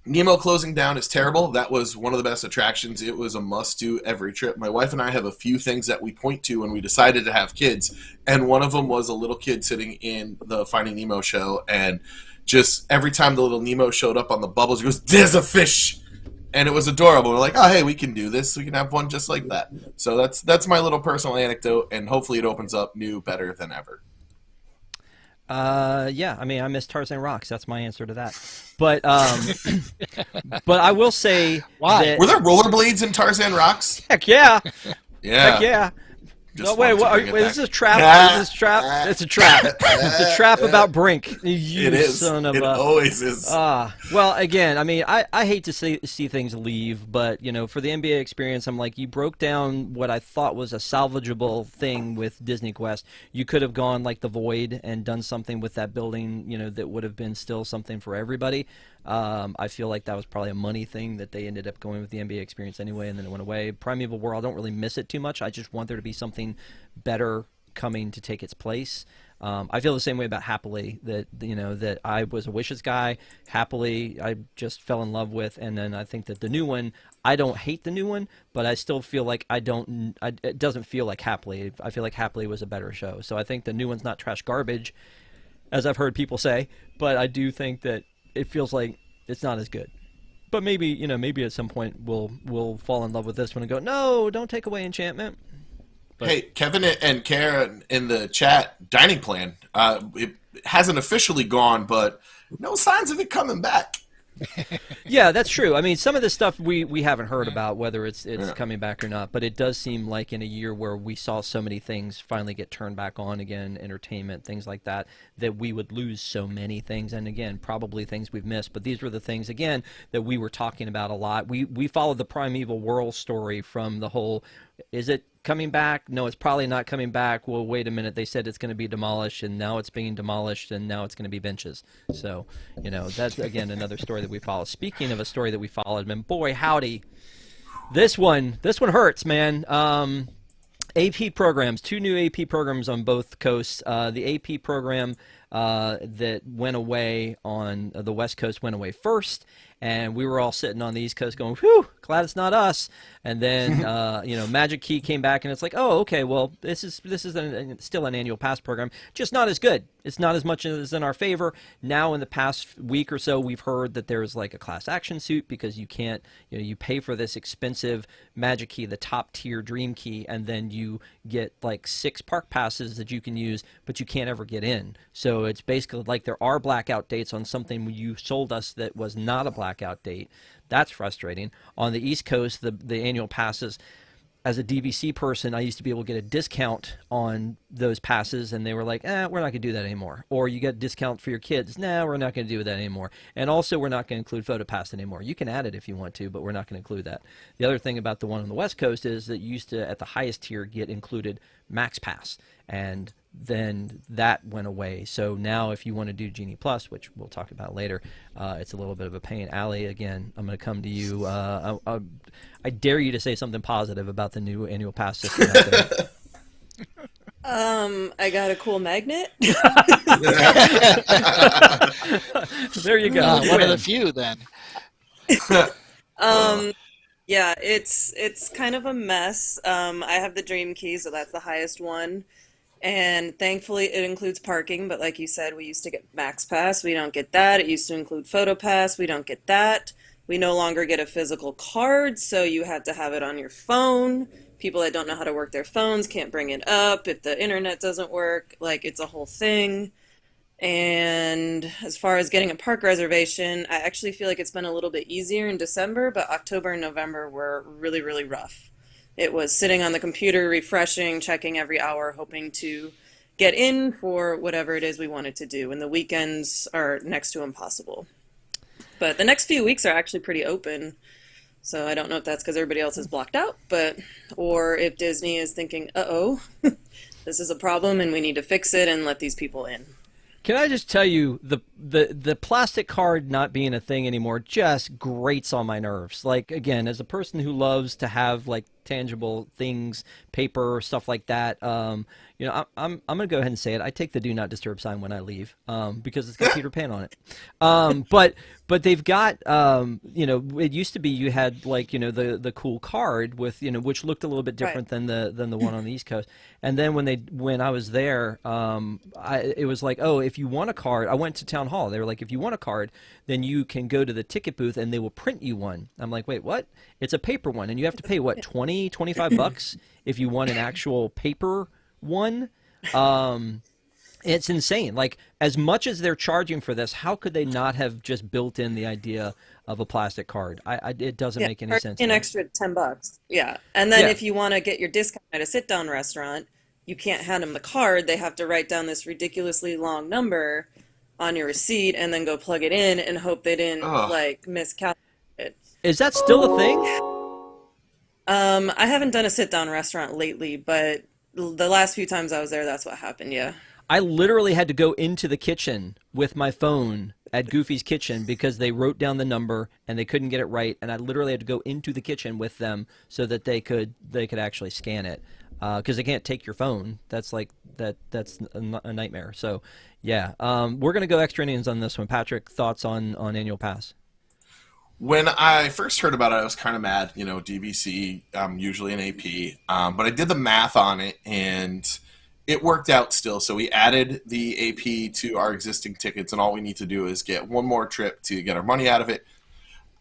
Nemo closing down is terrible. That was one of the best attractions. It was a must-do every trip. My wife and I have a few things that we point to when we decided to have kids, and one of them was a little kid sitting in the Finding Nemo show, and just every time the little Nemo showed up on the bubbles, he goes, "There's a fish!" And it was adorable. We're like, oh, hey, we can do this. We can have one just like that. So that's my little personal anecdote, and hopefully it opens up new better than ever. Yeah, I mean, I miss Tarzan Rocks. That's my answer to that. But but I will say, why were there rollerblades in Tarzan Rocks? Heck yeah, Yeah. heck yeah. Just No, wait, wanted to bring it is this a back. trap? Is this trap? It's a trap. It's a trap about Brink. You It is. son of It a. always is. Well, again, I mean, I hate to see things leave, but, for the NBA experience, I'm like, you broke down what I thought was a salvageable thing with Disney Quest. You could have gone like the Void and done something with that building, that would have been still something for everybody. I feel like that was probably a money thing that they ended up going with the NBA experience anyway, and then it went away. Primeval World, I don't really miss it too much. I just want there to be something better coming to take its place. I feel the same way about Happily, that I was a Wishes guy. Happily, I just fell in love with, and then I think that the new one, I don't hate the new one, but I still feel like it doesn't feel like Happily. I feel like Happily was a better show. So I think the new one's not trash garbage, as I've heard people say, but I do think that it feels like it's not as good. But maybe at some point we'll fall in love with this one and go, no, don't take away Enchantment. But, hey, Kevin and Kara in the chat, dining plan. It hasn't officially gone, but no signs of it coming back. Yeah, that's true. I mean, some of this stuff we haven't heard about, whether it's coming back or not, but it does seem like in a year where we saw so many things finally get turned back on again, entertainment, things like that, that we would lose so many things, and again, probably things we've missed, but these were the things, again, that we were talking about a lot. We followed the Primeval World story from the whole, is it coming back? No, it's probably not coming back. Well, wait a minute. They said it's going to be demolished, and now it's being demolished, and now it's going to be benches. So, that's, again, another story that we follow. Speaking of a story that we followed, man, boy, howdy. This one hurts, man. AP programs, 2 new AP programs on both coasts. The AP program that went away on the West Coast went away first, and we were all sitting on the East Coast going, whew, glad it's not us. And then, Magic Key came back, and it's like, oh, okay, well, this is still an annual pass program, just not as good. It's not as much as in our favor. Now, in the past week or so, we've heard that there's like a class action suit because you can't, you pay for this expensive Magic Key, the top tier Dream Key, and then you get like 6 park passes that you can use, but you can't ever get in. So it's basically like there are blackout dates on something you sold us that was not a blackout date. That's frustrating. On the East Coast, the annual passes, as a DVC person, I used to be able to get a discount on those passes, and they were like, we're not going to do that anymore. Or you get a discount for your kids. Nah, we're not going to do that anymore. And also, we're not going to include PhotoPass anymore. You can add it if you want to, but we're not going to include that. The other thing about the one on the West Coast is that you used to, at the highest tier, get included Max Pass. And then that went away. So now if you want to do Genie Plus, which we'll talk about later, it's a little bit of a pain. Allie, again, I'm going to come to you. I dare you to say something positive about the new annual pass system out there. I got a cool magnet. There you go. One of the few then. Yeah, it's kind of a mess. I have the Dream Key, so that's the highest one. And thankfully it includes parking, but like you said, we used to get Max Pass. We don't get that. It used to include Photo Pass. We don't get that. We no longer get a physical card, so you have to have it on your phone. People that don't know how to work their phones can't bring it up. If the internet doesn't work, like, it's a whole thing. And as far as getting a park reservation, I actually feel like it's been a little bit easier in December, but October and November were really, really rough. It was sitting on the computer, refreshing, checking every hour, hoping to get in for whatever it is we wanted to do. And the weekends are next to impossible. But the next few weeks are actually pretty open. So I don't know if that's because everybody else is blocked out, or if Disney is thinking, uh-oh, this is a problem and we need to fix it and let these people in. Can I just tell you, the plastic card not being a thing anymore just grates on my nerves. Like, again, as a person who loves to have like tangible things, paper, stuff like that, you know, I'm gonna go ahead and say it. I take the do not disturb sign when I leave, because it's got Peter Pan on it. But they've got, you know, it used to be you had like, you know, the cool card with, you know, which looked a little bit different than the one on the East Coast. And then when I was there, it was like, oh, if you want a card, I went to Town Hall. They were like, if you want a card, then you can go to the ticket booth and they will print you one. I'm like, wait, what? It's a paper one, and you have to pay what, $25 if you want an actual paper one. It's insane. Like, as much as they're charging for this, how could they not have just built in the idea of a plastic card? It doesn't make any sense. An extra $10. Yeah. And then if you want to get your discount at a sit-down restaurant, you can't hand them the card. They have to write down this ridiculously long number on your receipt and then go plug it in and hope they didn't like miscalculate it. Is that still a thing? I haven't done a sit-down restaurant lately, but the last few times I was there, that's what happened. Yeah. I literally had to go into the kitchen with my phone at Goofy's Kitchen because they wrote down the number and they couldn't get it right, and I literally had to go into the kitchen with them so that they could actually scan it, because they can't take your phone. That's like that's a nightmare. So yeah, we're gonna go extra innings on this one. Patrick, thoughts on annual pass? When I first heard about it, I was kind of mad. You know, DVC, usually an AP, but I did the math on it and it worked out still. So we added the AP to our existing tickets, and all we need to do is get one more trip to get our money out of it.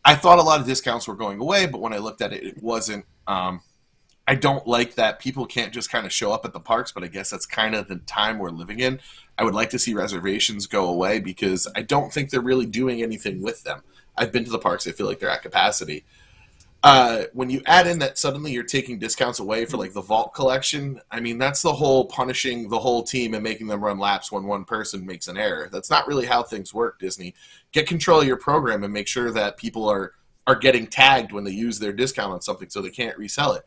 I thought a lot of discounts were going away, but when I looked at it, it wasn't. I don't like that people can't just kind of show up at the parks, but I guess that's kind of the time we're living in. I would like to see reservations go away because I don't think they're really doing anything with them. I've been to the parks. I feel like they're at capacity. When you add in that suddenly you're taking discounts away for like the vault collection, I mean, that's the whole punishing the whole team and making them run laps when one person makes an error. That's not really how things work, Disney. Get control of your program and make sure that people are getting tagged when they use their discount on something so they can't resell it.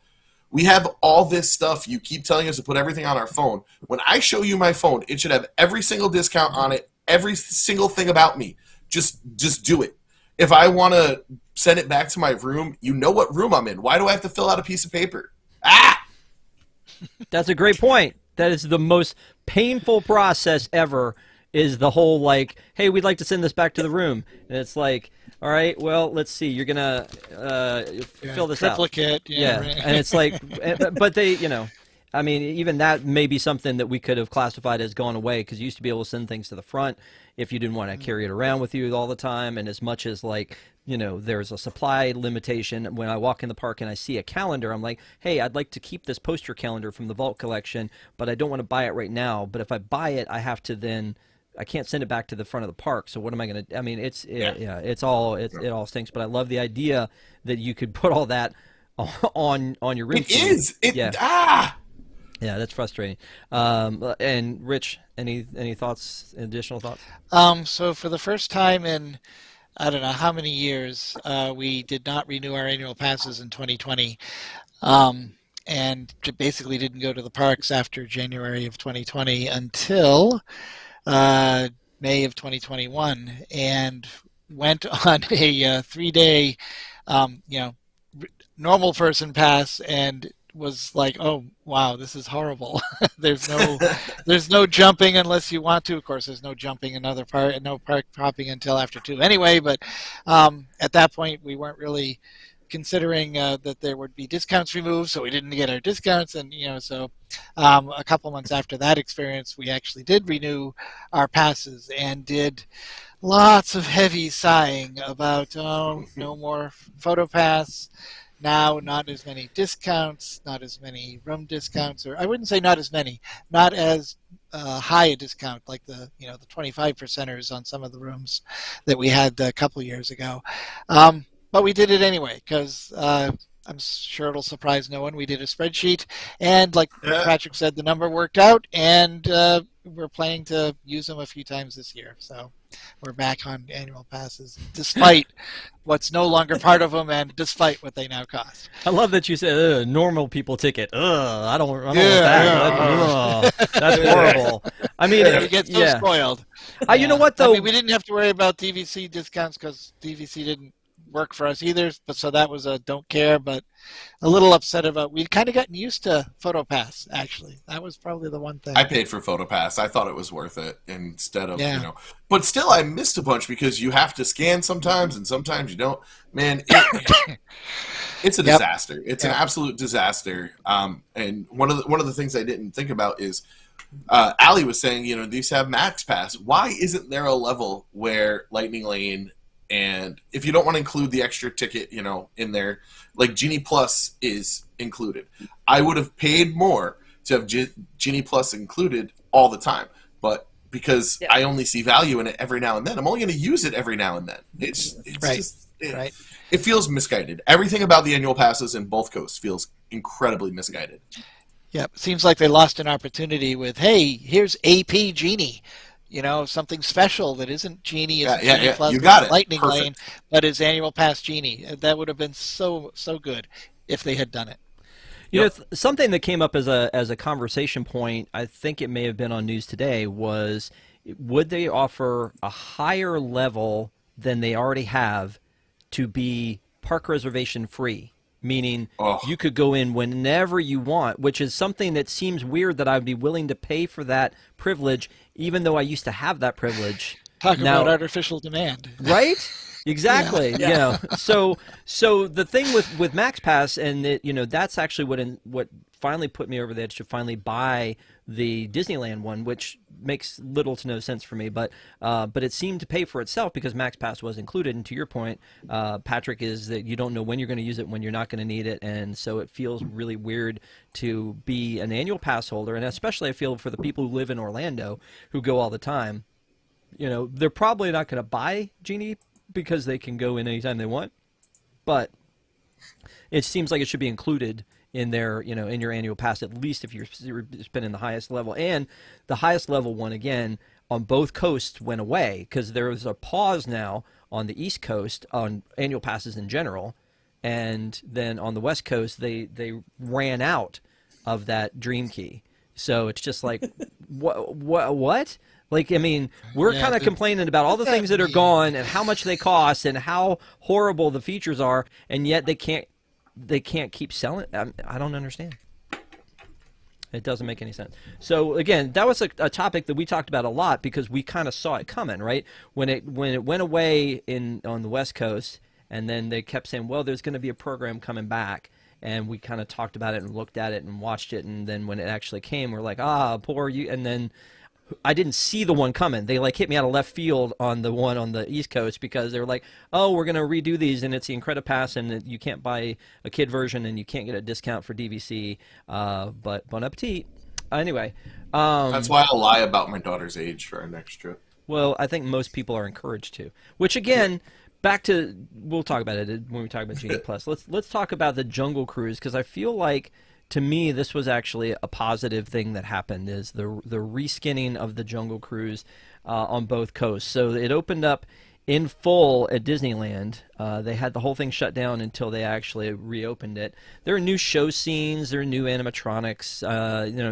We have all this stuff. You keep telling us to put everything on our phone. When I show you my phone, it should have every single discount on it, every single thing about me. Just do it. If I want to send it back to my room, you know what room I'm in. Why do I have to fill out a piece of paper? That's a great point. That is the most painful process ever, is the whole like, hey, we'd like to send this back to the room. And it's like, all right, well, let's see. You're going to fill this triplicate, out. Yeah. Right. And it's like, but they, you know, I mean, even that may be something that we could have classified as gone away, because you used to be able to send things to the front if you didn't want to carry it around with you all the time. And as much as like, you know, there's a supply limitation. When I walk in the park and I see a calendar, I'm like, hey, I'd like to keep this poster calendar from the Vault collection, but I don't want to buy it right now. But if I buy it, I have to then, I can't send it back to the front of the park. So what am I going to, I mean, it all stinks, but I love the idea that you could put all that on your room. Yeah, that's frustrating. And Rich, any thoughts, additional thoughts? So for the first time in, I don't know how many years, we did not renew our annual passes in 2020. and basically didn't go to the parks after January of 2020 until May of 2021, and went on a 3-day, normal person pass, and was like, oh wow, this is horrible. there's no jumping unless you want to. Of course, there's no jumping in other part, no park hopping until after 2 anyway. But at that point, we weren't really considering that there would be discounts removed, so we didn't get our discounts. And so a couple months after that experience, we actually did renew our passes and did lots of heavy sighing about no more photo pass. Now, not as many discounts, not as many room discounts, or I wouldn't say not as many, not as high a discount like the 25%ers on some of the rooms that we had a couple of years ago. But we did it anyway because I'm sure it'll surprise no one. We did a spreadsheet, and like Patrick said, the number worked out, and we're planning to use them a few times this year. So we're back on annual passes, despite what's no longer part of them, and despite what they now cost. I love that you said normal people ticket. I don't want that. That's horrible. I mean, you get so spoiled. You know what though? I mean, we didn't have to worry about DVC discounts because DVC didn't work for us either, but so that was a don't care, but a little upset about. We'd kind of gotten used to PhotoPass. Actually, that was probably the one thing. I paid for PhotoPass. I thought it was worth it instead of but still I missed a bunch because you have to scan sometimes and sometimes you don't. Man, it's a disaster. It's an absolute disaster. And one of the things I didn't think about is Allie was saying, these have Max Pass. Why isn't there a level where Lightning Lane, and if you don't want to include the extra ticket, in there, like Genie Plus is included. I would have paid more to have Genie Plus included all the time, but because I only see value in it every now and then, I'm only going to use it every now and then. It's right. just it feels misguided. Everything about the annual passes in both coasts feels incredibly misguided. Yeah, it seems like they lost an opportunity with, hey, here's AP Genie. Something special that isn't Genie, isn't Genie Plus, you got it. Lightning Perfect. Lane, but is Annual Pass Genie. That would have been so good if they had done it. Something that came up as a conversation point, I think it may have been on News Today, was would they offer a higher level than they already have to be park reservation free? Meaning you could go in whenever you want, which is something that seems weird that I'd be willing to pay for that privilege, even though I used to have that privilege. Talk about artificial demand. Right? Exactly. So the thing with Max Pass, and that's actually what finally put me over the edge to finally buy the Disneyland one, which makes little to no sense for me, but it seemed to pay for itself because Max Pass was included. And to your point, Patrick, is that you don't know when you're going to use it, when you're not going to need it, and so it feels really weird to be an annual pass holder, and especially I feel for the people who live in Orlando who go all the time. They're probably not going to buy Genie because they can go in anytime they want, but it seems like it should be included in their, in your annual pass, at least if you're spending the highest level. And the highest level one, again, on both coasts went away because there is a pause now on the East Coast on annual passes in general, and then on the West Coast they ran out of that Dream Key. So it's just like, what? Like, I mean, we're kind of complaining about all the things that are gone and how much they cost and how horrible the features are, and yet they can't keep selling. I don't understand. It doesn't make any sense. So again, that was a topic that we talked about a lot because we kind of saw it coming, right? When it went away on the West Coast, and then they kept saying, well, there's going to be a program coming back, and we kind of talked about it and looked at it and watched it, and then when it actually came, we're like, poor you. And then I didn't see the one coming. They hit me out of left field on the one on the East Coast because they were like, oh, we're going to redo these, and it's the Incredipass, and you can't buy a kid version, and you can't get a discount for DVC, but bon appetit. Anyway. That's why I'll lie about my daughter's age for our next trip. Well, I think most people are encouraged to. Which, again, back to, we'll talk about it when we talk about Genie Plus. Let's talk about the Jungle Cruise, because I feel like, to me, this was actually a positive thing that happened, is the reskinning of the Jungle Cruise on both coasts. So it opened up in full at Disneyland. They had the whole thing shut down until they actually reopened it. There are new show scenes, there are new animatronics.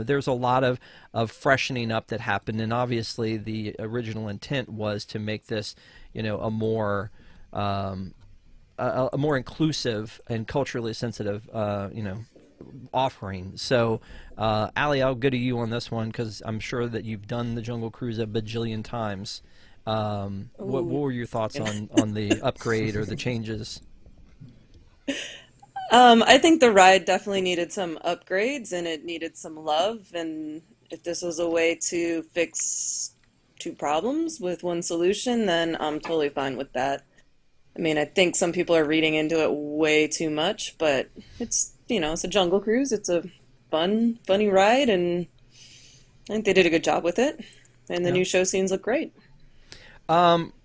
There's a lot of freshening up that happened, and obviously the original intent was to make this, a more inclusive and culturally sensitive, offering. So, Allie, I'll go to you on this one because I'm sure that you've done the Jungle Cruise a bajillion times. What were your thoughts on the upgrade or the changes? I think the ride definitely needed some upgrades and it needed some love. And if this was a way to fix two problems with one solution, then I'm totally fine with that. I mean, I think some people are reading into it way too much, but it's, it's a Jungle Cruise. It's a funny ride, and I think they did a good job with it. And the new show scenes look great.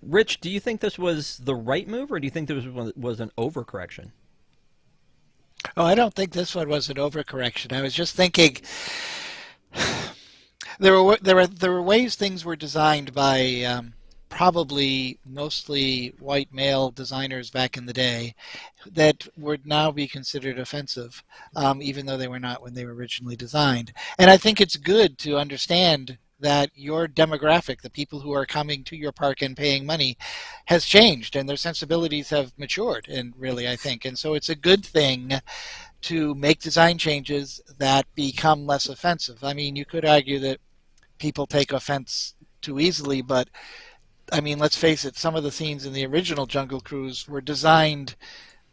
Rich, do you think this was the right move, or do you think this was an overcorrection? Oh, I don't think this one was an overcorrection. I was just thinking there were ways things were designed by probably mostly white male designers back in the day that would now be considered offensive, even though they were not when they were originally designed. And I think it's good to understand that your demographic, the people who are coming to your park and paying money, has changed and their sensibilities have matured, and really, I think. And so it's a good thing to make design changes that become less offensive. I mean, you could argue that people take offense too easily, but I mean, let's face it, some of the scenes in the original Jungle Cruise were designed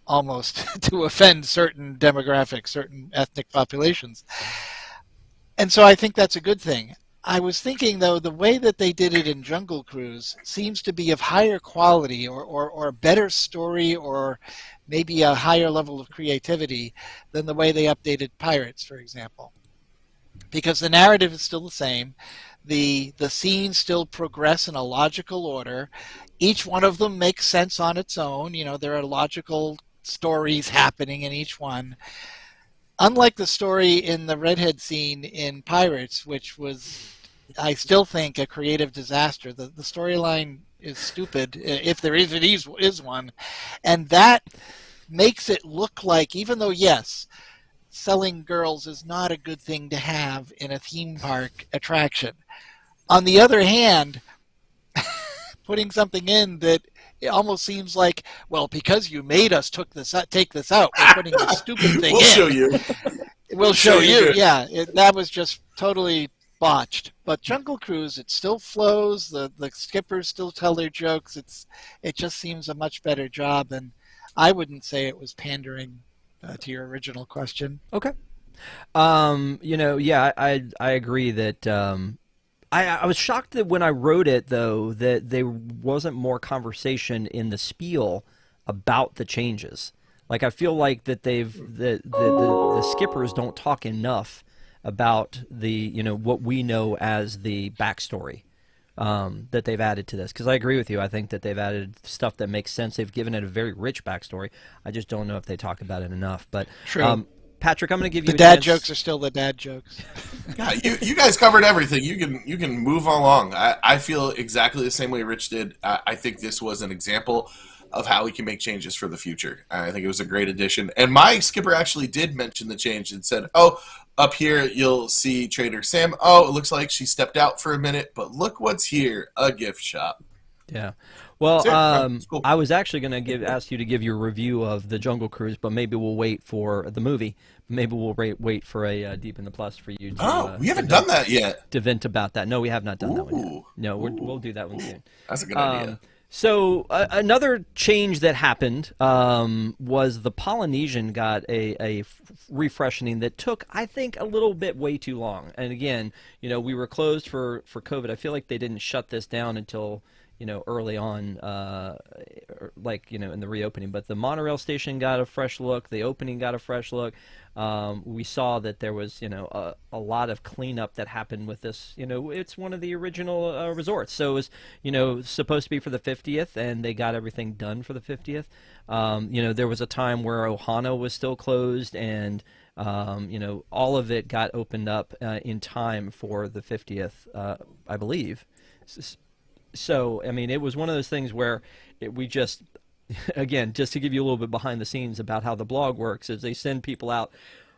almost to offend certain demographics, certain ethnic populations. And so I think that's a good thing. I was thinking, though, the way that they did it in Jungle Cruise seems to be of higher quality or a better story or maybe a higher level of creativity than the way they updated Pirates, for example. Because the narrative is still the same. The scenes still progress in a logical order. Each one of them makes sense on its own. There are logical stories happening in each one. Unlike the story in the redhead scene in Pirates, which was, I still think, a creative disaster. The storyline is stupid, if there is one. And that makes it look like, even though, yes, selling girls is not a good thing to have in a theme park attraction. On the other hand, putting something in that it almost seems like, well, because you made us take this out, we're putting this stupid thing we'll in. Show you. We'll show you. Yeah, that was just totally botched. But Jungle Cruise, it still flows. The skippers still tell their jokes. It just seems a much better job, and I wouldn't say it was pandering to your original question. Okay. Yeah, I agree that. I was shocked that when I wrote it, though, that there wasn't more conversation in the spiel about the changes. Like, I feel like that the skippers don't talk enough about what we know as the backstory that they've added to this. Because I agree with you. I think that they've added stuff that makes sense. They've given it a very rich backstory. I just don't know if they talk about it enough. But True. Patrick, I'm going to give you the dad jokes are still the dad jokes. Yeah, you guys covered everything. You can move along. I feel exactly the same way Rich did. I think this was an example of how we can make changes for the future. I think it was a great addition. And my skipper actually did mention the change and said, "Oh, up here you'll see Trader Sam. Oh, it looks like she stepped out for a minute, but look what's here, a gift shop." Yeah. Well, cool. I was actually going to ask you to give your review of the Jungle Cruise, but maybe we'll wait for the movie. Maybe we'll wait for a Deep in the Plus for you to. We haven't done that yet. To vent about that. No, we have not done that one yet. No, we'll do that one soon. That's a good idea. So another change that happened was the Polynesian got a refreshing that took, I think, a little bit way too long. And again, we were closed for COVID. I feel like they didn't shut this down until early on, in the reopening. But the monorail station got a fresh look. The opening got a fresh look. We saw that there was, a lot of cleanup that happened with this. It's one of the original resorts. So it was, supposed to be for the 50th, and they got everything done for the 50th. There was a time where Ohana was still closed, and all of it got opened up in time for the 50th, I believe. So, I mean, it was one of those things where we just, again, just to give you a little bit behind the scenes about how the blog works, is they send people out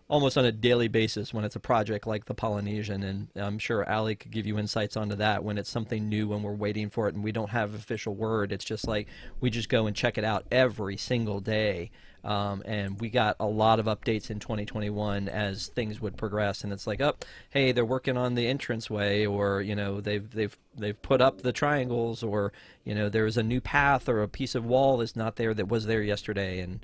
almost on a daily basis when it's a project like the Polynesian, and I'm sure Allie could give you insights onto that when it's something new and we're waiting for it and we don't have official word. It's just like we just go and check it out every single day. And we got a lot of updates in 2021 as things would progress, and it's like, oh, hey, they're working on the entranceway, or they've put up the triangles, or there's a new path or a piece of wall that's not there that was there yesterday, and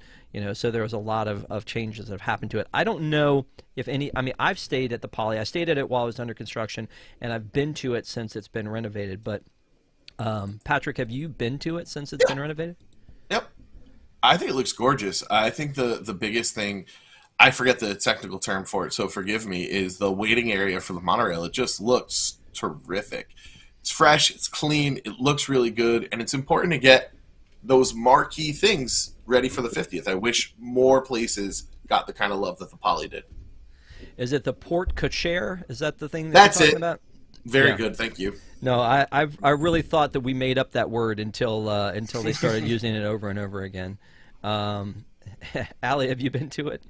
so there was a lot of changes that have happened to it. I don't know if any. I mean, I've stayed at the Poly. I stayed at it while it was under construction, and I've been to it since it's been renovated. But Patrick, have you been to it since it's been renovated? Yep. I think it looks gorgeous. I think the biggest thing, I forget the technical term for it, so forgive me, is the waiting area for the monorail. It just looks terrific. It's fresh, it's clean, it looks really good, and it's important to get those marquee things ready for the 50th. I wish more places got the kind of love that the Poly did. Is it the Port Cochere? Is that the thing That's you're talking it. about? Very good, thank you. No, I really thought that we made up that word until they started using it over and over again. Allie, have you been to it?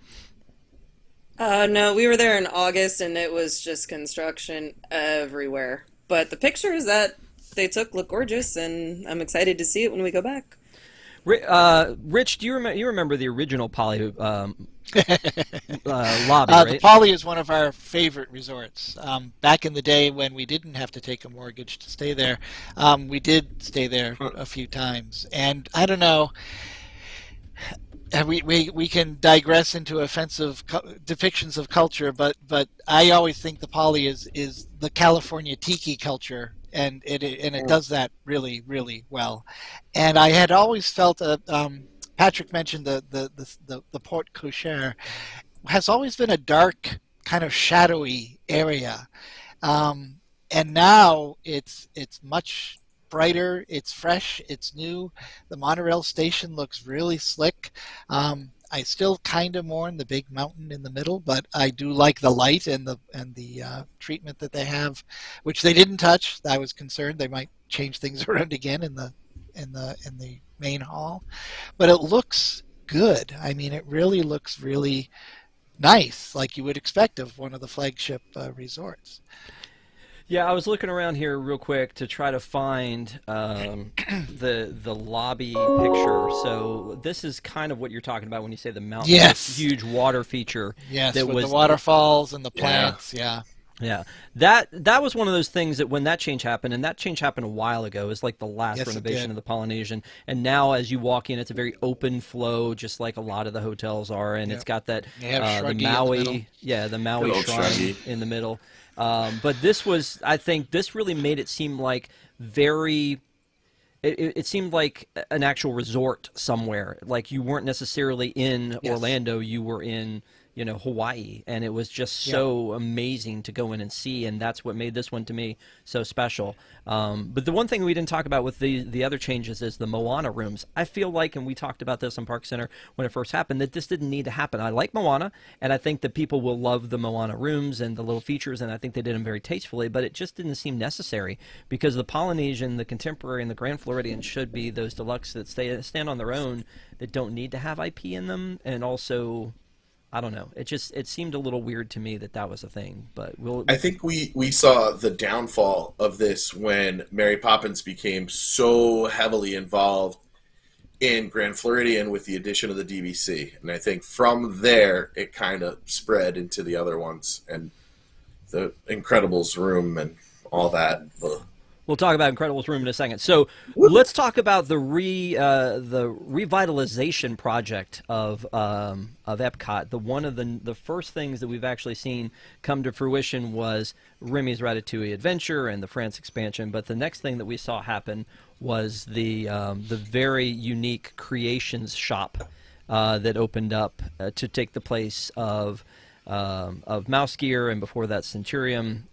No, we were there in August and it was just construction everywhere. But the pictures that they took look gorgeous, and I'm excited to see it when we go back. Rich, do you remember the original Poly lobby, right? The Poly is one of our favorite resorts. Back in the day when we didn't have to take a mortgage to stay there, we did stay there a few times. And I don't know, we can digress into offensive depictions of culture, but I always think the Poly is the California tiki culture, and it does that really, really well. And I had always felt Patrick mentioned the Port Cochere has always been a dark, kind of shadowy area, and now it's much brighter, it's fresh, it's new. The monorail station looks really slick. I still kind of mourn the big mountain in the middle, but I do like the light and the treatment that they have, which they didn't touch. I was concerned they might change things around again in the main hall, but it looks good. I mean, it really looks really nice, like you would expect of one of the flagship resorts. Yeah, I was looking around here real quick to try to find the lobby picture. So this is kind of what you're talking about when you say the mountain. Yes. This huge water feature. Yes, that with was the waterfalls and the plants. Yeah. Yeah, that was one of those things that when that change happened, and that change happened a while ago. It was like the last renovation of the Polynesian, and now as you walk in, it's a very open flow, just like a lot of the hotels are, and it's got that the Maui, the Maui shrine in the middle. But this was, I think, this really made it seem like it seemed like an actual resort somewhere. Like you weren't necessarily in Orlando, you were in Hawaii, and it was just so amazing to go in and see, and that's what made this one to me so special. But the one thing we didn't talk about with the other changes is the Moana rooms. I feel like, and we talked about this on ParksCenter when it first happened, that this didn't need to happen. I like Moana, and I think that people will love the Moana rooms and the little features, and I think they did them very tastefully, but it just didn't seem necessary, because the Polynesian, the Contemporary, and the Grand Floridian should be those deluxe that stand on their own, that don't need to have IP in them, and also, I don't know. It seemed a little weird to me that was a thing, but I think we saw the downfall of this when Mary Poppins became so heavily involved in Grand Floridian with the addition of the DVC, and I think from there it kind of spread into the other ones and the Incredibles room and all that. Ugh. We'll talk about Incredibles room in a second. So let's talk about the revitalization project of Epcot. One of the first things that we've actually seen come to fruition was Remy's Ratatouille Adventure and the France expansion. But the next thing that we saw happen was the very unique Creations shop that opened up to take the place of Mouse Gear, and before that Centurium.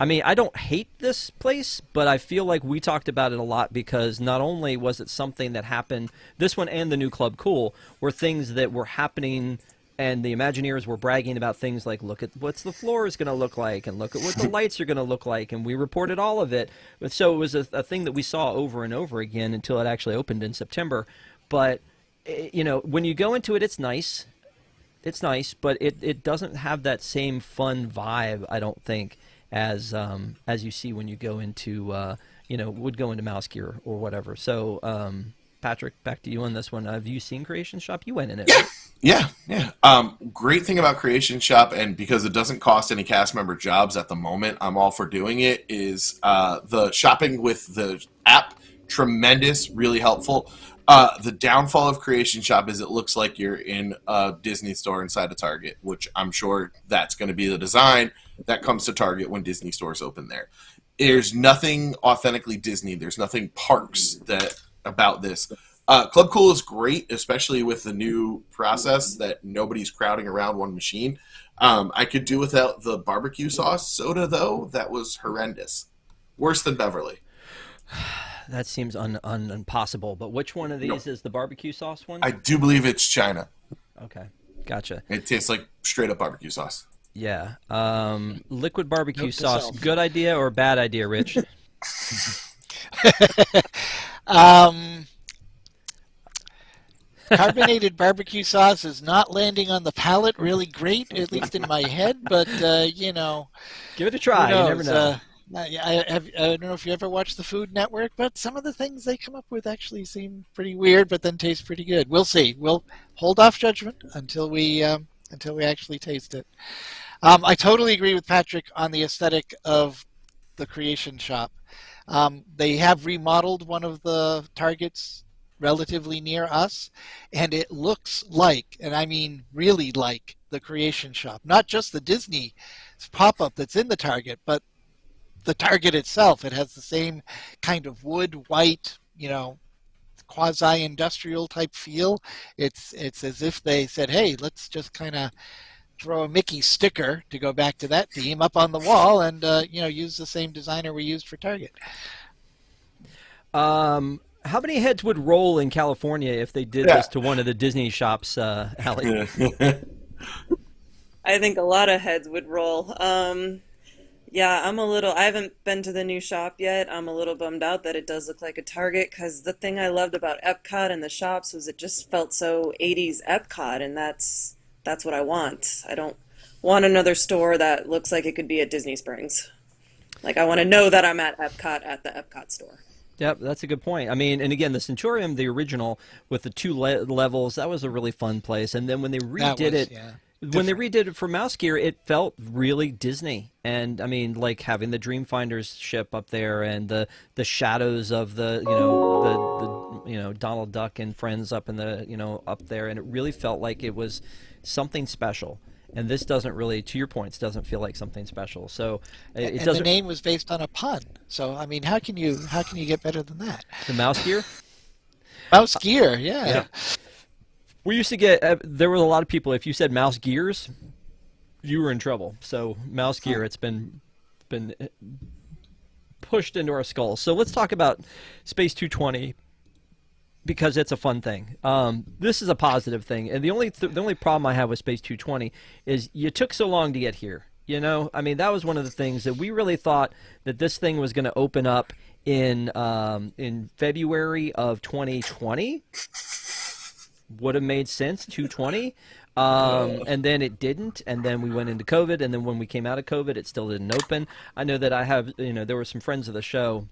I mean, I don't hate this place, but I feel like we talked about it a lot because not only was it something that happened, this one and the new Club Cool were things that were happening and the Imagineers were bragging about things like, look at what's the floor is going to look like, and look at what the lights are going to look like, and we reported all of it. So it was a thing that we saw over and over again until it actually opened in September. But, when you go into it, it's nice. It's nice, but it doesn't have that same fun vibe, I don't think, as you see when you go into, would go into Mouse Gear or whatever. So, Patrick, back to you on this one. Have you seen Creation Shop? You went in it, right? Yeah. Great thing about Creation Shop, and because it doesn't cost any cast member jobs at the moment, I'm all for doing it, is the shopping with the app. Tremendous, really helpful. The downfall of Creation Shop is it looks like you're in a Disney store inside a Target, which I'm sure that's going to be the design that comes to Target when Disney stores open there. There's nothing authentically Disney. There's nothing parks about this. Club Cool is great, especially with the new process that nobody's crowding around one machine. I could do without the barbecue sauce soda, though. That was horrendous. Worse than Beverly. That seems impossible. But which one of these is the barbecue sauce one? I do believe it's China. Okay, gotcha. It tastes like straight up barbecue sauce. Yeah. Liquid barbecue sauce, good idea or bad idea, Rich? Carbonated barbecue sauce is not landing on the palate really great, at least in my head, but, give it a try. You never know. I don't know if you ever watched the Food Network, but some of the things they come up with actually seem pretty weird, but then taste pretty good. We'll see. We'll hold off judgment until we actually taste it. I totally agree with Patrick on the aesthetic of the Creation Shop. They have remodeled one of the Targets relatively near us, and it looks like, and I mean really like, the Creation Shop. Not just the Disney pop-up that's in the Target, but the Target itself. It has the same kind of wood, white, quasi-industrial type feel. It's as if they said, hey, let's just kind of throw a Mickey sticker, to go back to that theme, up on the wall and use the same designer we used for Target. How many heads would roll in California if they did this to one of the Disney shops, Allie? I think a lot of heads would roll. Yeah, I haven't been to the new shop yet. I'm a little bummed out that it does look like a Target, because the thing I loved about Epcot and the shops was it just felt so 80s Epcot, and that's what I want. I don't want another store that looks like it could be at Disney Springs. Like, I want to know that I'm at Epcot at the Epcot store. Yep, that's a good point. I mean, and again, the Centurium, the original, with the two levels, that was a really fun place. And then when they redid it... Yeah. When they redid it for Mouse Gear, it felt really Disney, and I mean, like having the Dreamfinders ship up there, and the shadows of the Donald Duck and friends up in the up there, and it really felt like it was something special. And this doesn't really, to your points, doesn't feel like something special. So it doesn't. The name was based on a pun. So I mean, how can you get better than that? The Mouse Gear. Mouse Gear, yeah. We used to get, there were a lot of people, if you said Mouse Gears, you were in trouble. So Mouse Gear, it's been pushed into our skulls. So let's talk about Space 220, because it's a fun thing. This is a positive thing. And the only problem I have with Space 220 is you took so long to get here. I mean, that was one of the things that we really thought that this thing was going to open up in February of 2020. Would have made sense, 220, and then it didn't, and then we went into COVID, and then when we came out of COVID, it still didn't open. I know that I have, there were some friends of the show,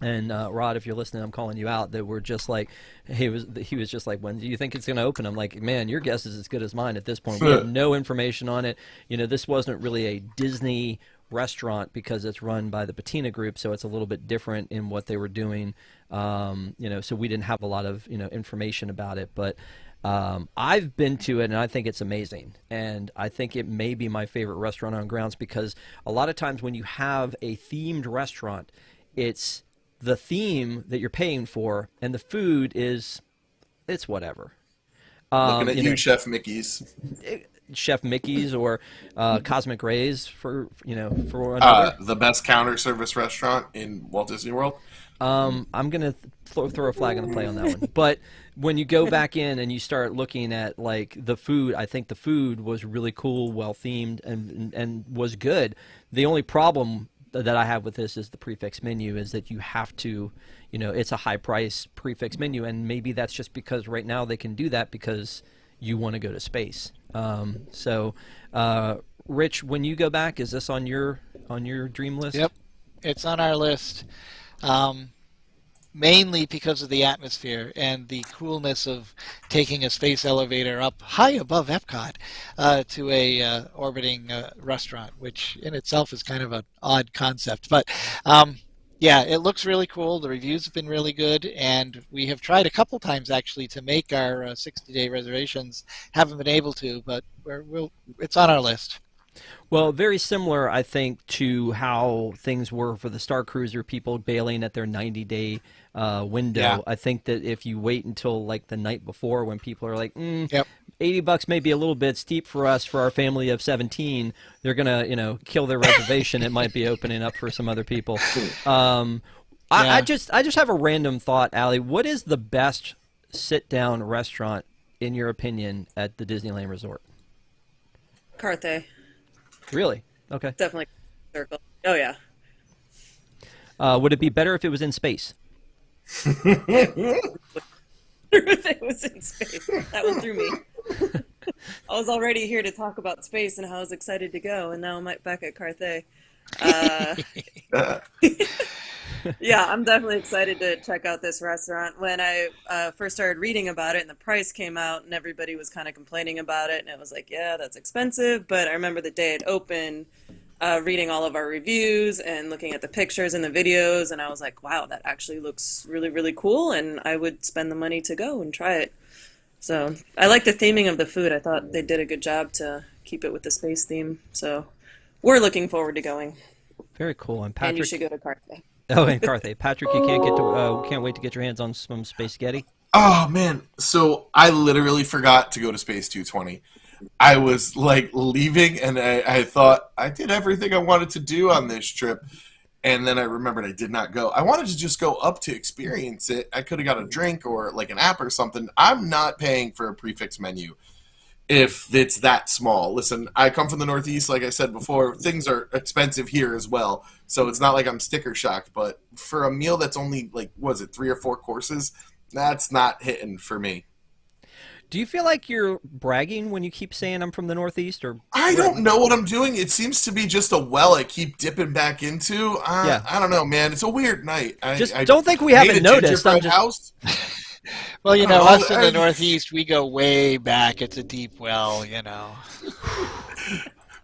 and Rod, if you're listening, I'm calling you out, that were just like, he was just like, when do you think it's going to open? I'm like, man, your guess is as good as mine at this point. We have no information on it. This wasn't really a Disney restaurant because it's run by the Patina Group, so it's a little bit different in what they were doing. So we didn't have a lot of information about it, but I've been to it and I think it's amazing, and I think it may be my favorite restaurant on grounds, because a lot of times when you have a themed restaurant, it's the theme that you're paying for, and the food it's whatever. Looking at you, Chef Mickey's. Chef Mickey's or Cosmic Rays for another. The best counter service restaurant in Walt Disney World. I'm gonna throw a flag on the play on that one. But when you go back in and you start looking at like the food, I think the food was really cool, well themed, and was good. The only problem that I have with this is the prefix menu is that you have to, it's a high price prefix menu, and maybe that's just because right now they can do that because you want to go to space. Rich, when you go back, is this on your dream list? Yep, it's on our list. Mainly because of the atmosphere and the coolness of taking a space elevator up high above Epcot to a orbiting restaurant, which in itself is kind of an odd concept. But yeah, it looks really cool. The reviews have been really good, and we have tried a couple times actually to make our 60-day reservations. Haven't been able to, but it's on our list. Well, very similar, I think, to how things were for the Star Cruiser, people bailing at their 90-day window. Yeah. I think that if you wait until like the night before when people are like, Yep. $80 may be a little bit steep for us, for our family of 17, they're going to, kill their reservation. It might be opening up for some other people. I just have a random thought, Allie. What is the best sit-down restaurant, in your opinion, at the Disneyland Resort? Carthay. Really? Okay. Definitely circle. Oh, yeah. Would it be better if it was in space? If it was in space. That one threw me. I was already here to talk about space and how I was excited to go, and now I'm back at Carthay. Yeah, I'm definitely excited to check out this restaurant. When I first started reading about it and the price came out and everybody was kind of complaining about it, and it was like, yeah, that's expensive. But I remember the day it opened, reading all of our reviews and looking at the pictures and the videos, and I was like, wow, that actually looks really, really cool, and I would spend the money to go and try it. So I like the theming of the food. I thought they did a good job to keep it with the space theme. So we're looking forward to going. Very cool. And Patrick, And you should go to Carthay. Oh, and Carthay. Patrick, you can't wait to get your hands on some space spaghetti. Oh man, so I literally forgot to go to Space 220. I was like leaving, and I thought I did everything I wanted to do on this trip, and then I remembered I did not go. I wanted to just go up to experience it. I could have got a drink or like an app or something. I'm not paying for a prefix menu if it's that small. Listen, I come from the Northeast, like I said before. Things are expensive here as well, so it's not like I'm sticker shocked. But for a meal that's only like, was it 3 or 4 courses? That's not hitting for me. Do you feel like you're bragging when you keep saying I'm from the Northeast? Or I don't know what I'm doing. It seems to be just a well I keep dipping back into. Yeah. I don't know, man. It's a weird night. I don't think we haven't made a noticed. gingerbread house. Well, Oh, us in the Northeast, we go way back. It's a deep well,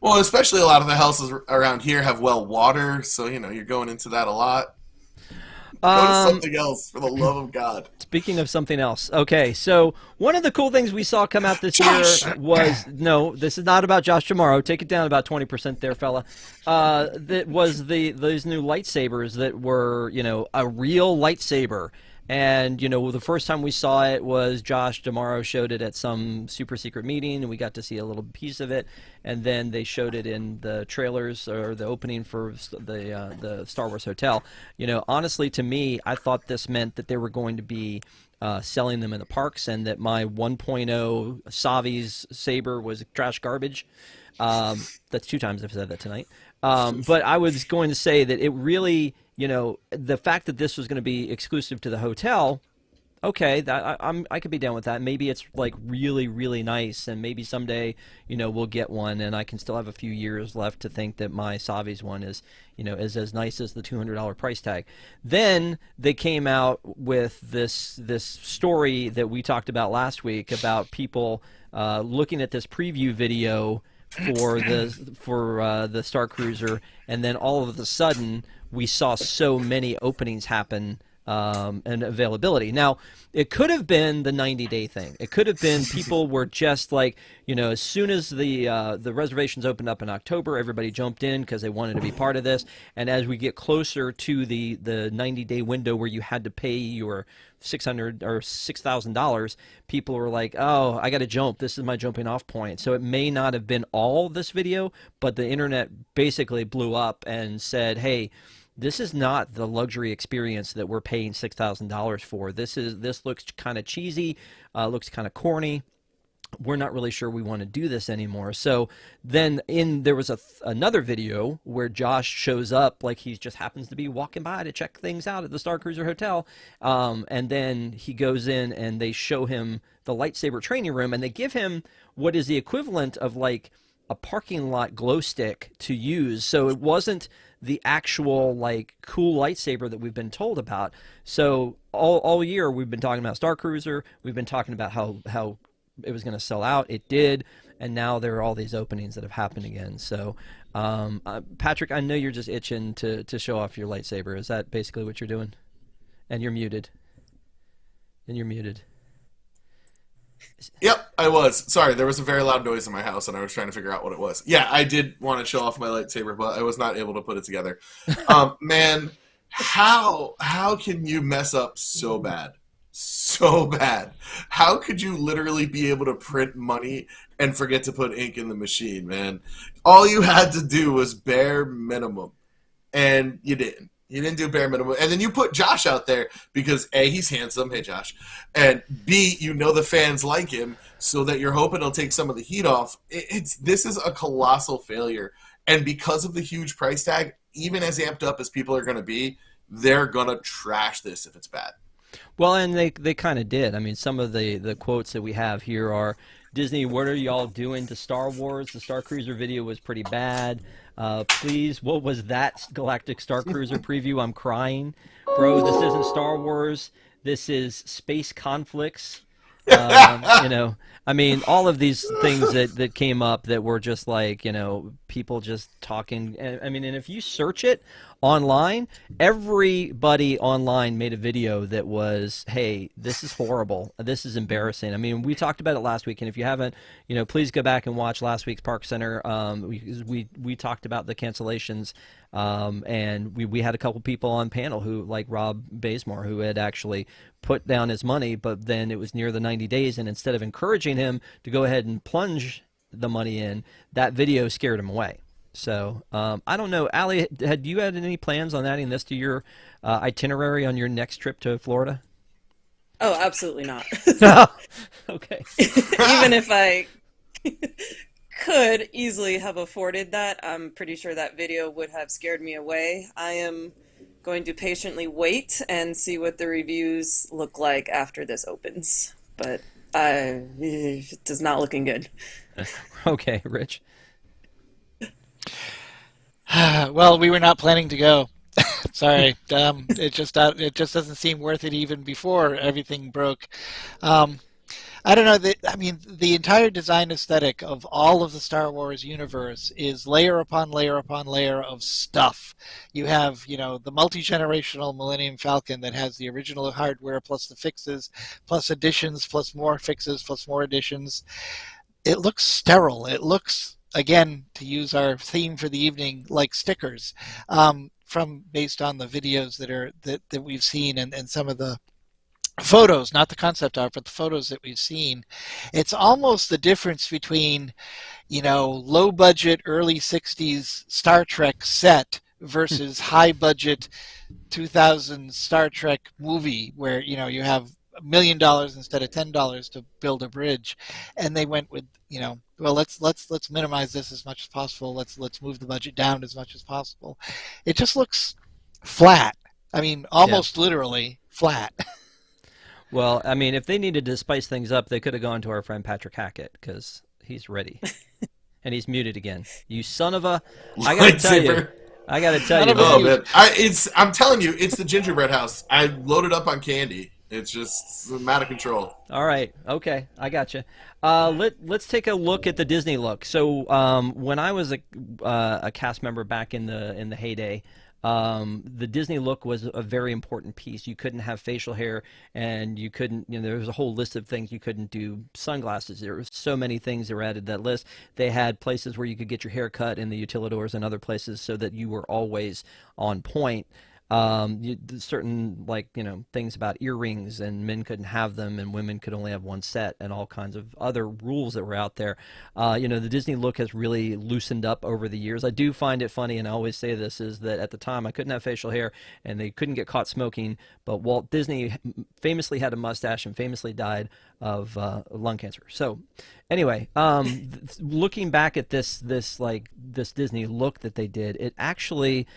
Well, especially a lot of the houses around here have well water, so you're going into that a lot. Go to something else, for the love of God. Speaking of something else, okay, so one of the cool things we saw come out this year was, no, this is not about Josh tomorrow. Take it down about 20% there, fella. That was those new lightsabers that were, a real lightsaber. And, the first time we saw it was Josh D'Amaro showed it at some super secret meeting, and we got to see a little piece of it. And then they showed it in the trailers or the opening for the Star Wars Hotel. Honestly, to me, I thought this meant that they were going to be selling them in the parks, and that my 1.0 Savi's saber was trash garbage. That's 2 times I've said that tonight. But I was going to say that it really... the fact that this was going to be exclusive to the hotel, okay, I could be down with that. Maybe it's like really, really nice, and maybe someday, we'll get one, and I can still have a few years left to think that my Savi's one is as nice as the $200 price tag. Then they came out with this story that we talked about last week about people looking at this preview video for the Star Cruiser, and then all of a sudden we saw so many openings happen and availability. Now, it could have been the 90-day thing. It could have been people were just like, as soon as the reservations opened up in October, everybody jumped in because they wanted to be part of this. And as we get closer to the 90-day window where you had to pay your $600 or $6,000, people were like, oh, I got to jump. This is my jumping off point. So it may not have been all this video, but the internet basically blew up and said, hey, this is not the luxury experience that we're paying $6,000 for. This looks kind of cheesy, looks kind of corny. We're not really sure we want to do this anymore. So then there was another video where Josh shows up, like he just happens to be walking by to check things out at the Star Cruiser Hotel. And then he goes in and they show him the lightsaber training room, and they give him what is the equivalent of like a parking lot glow stick to use. So it wasn't the actual like cool lightsaber that we've been told about. So all year we've been talking about Star Cruiser. We've been talking about how it was going to sell out. It did, and now there are all these openings that have happened again. So, Patrick, I know you're just itching to show off your lightsaber. Is that basically what you're doing? And you're muted. Yep, I was. Sorry, there was a very loud noise in my house, and I was trying to figure out what it was. Yeah, I did want to show off my lightsaber, but I was not able to put it together. Man, how can you mess up so bad? So bad. How could you literally be able to print money and forget to put ink in the machine, man? All you had to do was bare minimum, and you didn't. You didn't do bare minimum. And then you put Josh out there because A, he's handsome. Hey, Josh. And B, you know the fans like him, so that you're hoping he'll take some of the heat off. This is a colossal failure. And because of the huge price tag, even as amped up as people are going to be, they're going to trash this if it's bad. Well, and they kind of did. I mean, some of the quotes that we have here are, Disney, what are y'all doing to Star Wars? The Star Cruiser video was pretty bad. Please, what was that Galactic Star Cruiser preview? I'm crying. Bro, this isn't Star Wars. This is space conflicts. I mean, all of these things that came up that were just like, people just talking. I mean, and if you search it online, everybody online made a video that was, hey, this is horrible. This is embarrassing. I mean, we talked about it last week, and if you haven't, please go back and watch last week's ParksCenter. We talked about the cancellations, and we had a couple people on panel who, like Rob Bazemore, who had actually put down his money, but then it was near the 90 days, and instead of encouraging him to go ahead and plunge the money in, that video scared him away. So I don't know, Allie, had you had any plans on adding this to your itinerary on your next trip to Florida? Oh, absolutely not. Okay. Even if I could easily have afforded that, I'm pretty sure that video would have scared me away. I am going to patiently wait and see what the reviews look like after this opens. But it is not looking good. Okay, Rich. Well, we were not planning to go. Sorry, it just doesn't seem worth it even before everything broke. I don't know. I mean, the entire design aesthetic of all of the Star Wars universe is layer upon layer upon layer of stuff. You have, the multi-generational Millennium Falcon that has the original hardware plus the fixes, plus additions, plus more fixes, plus more additions. It looks sterile. It looks, again, to use our theme for the evening, like stickers, based on the videos that we've seen and some of the photos, not the concept art, but the photos that we've seen. It's almost the difference between, low budget early 60s Star Trek set versus high budget 2000 Star Trek movie where, you have $1 million instead of $10 to build a bridge. And they went with, well, let's minimize this as much as possible. Let's move the budget down as much as possible. It just looks flat. I mean, almost literally flat. Well, I mean, if they needed to spice things up, they could have gone to our friend Patrick Hackett, because he's ready. And he's muted again. You son of a... I gotta tell you. Oh, man. I'm telling you, it's the gingerbread house. I loaded up on candy. It's just out of control. All right. Okay. I gotcha. Let's take a look at the Disney look. So when I was a cast member back in the heyday, the Disney look was a very important piece. You couldn't have facial hair, and you couldn't, there was a whole list of things you couldn't do. Sunglasses, there were so many things that were added to that list. They had places where you could get your hair cut in the utilidors and other places so that you were always on point. certain things about earrings, and men couldn't have them, and women could only have one set, and all kinds of other rules that were out there. The Disney look has really loosened up over the years. I do find it funny, and I always say this, is that at the time I couldn't have facial hair, and they couldn't get caught smoking, but Walt Disney famously had a mustache and famously died of lung cancer. So anyway, looking back at this Disney look that they did, it actually,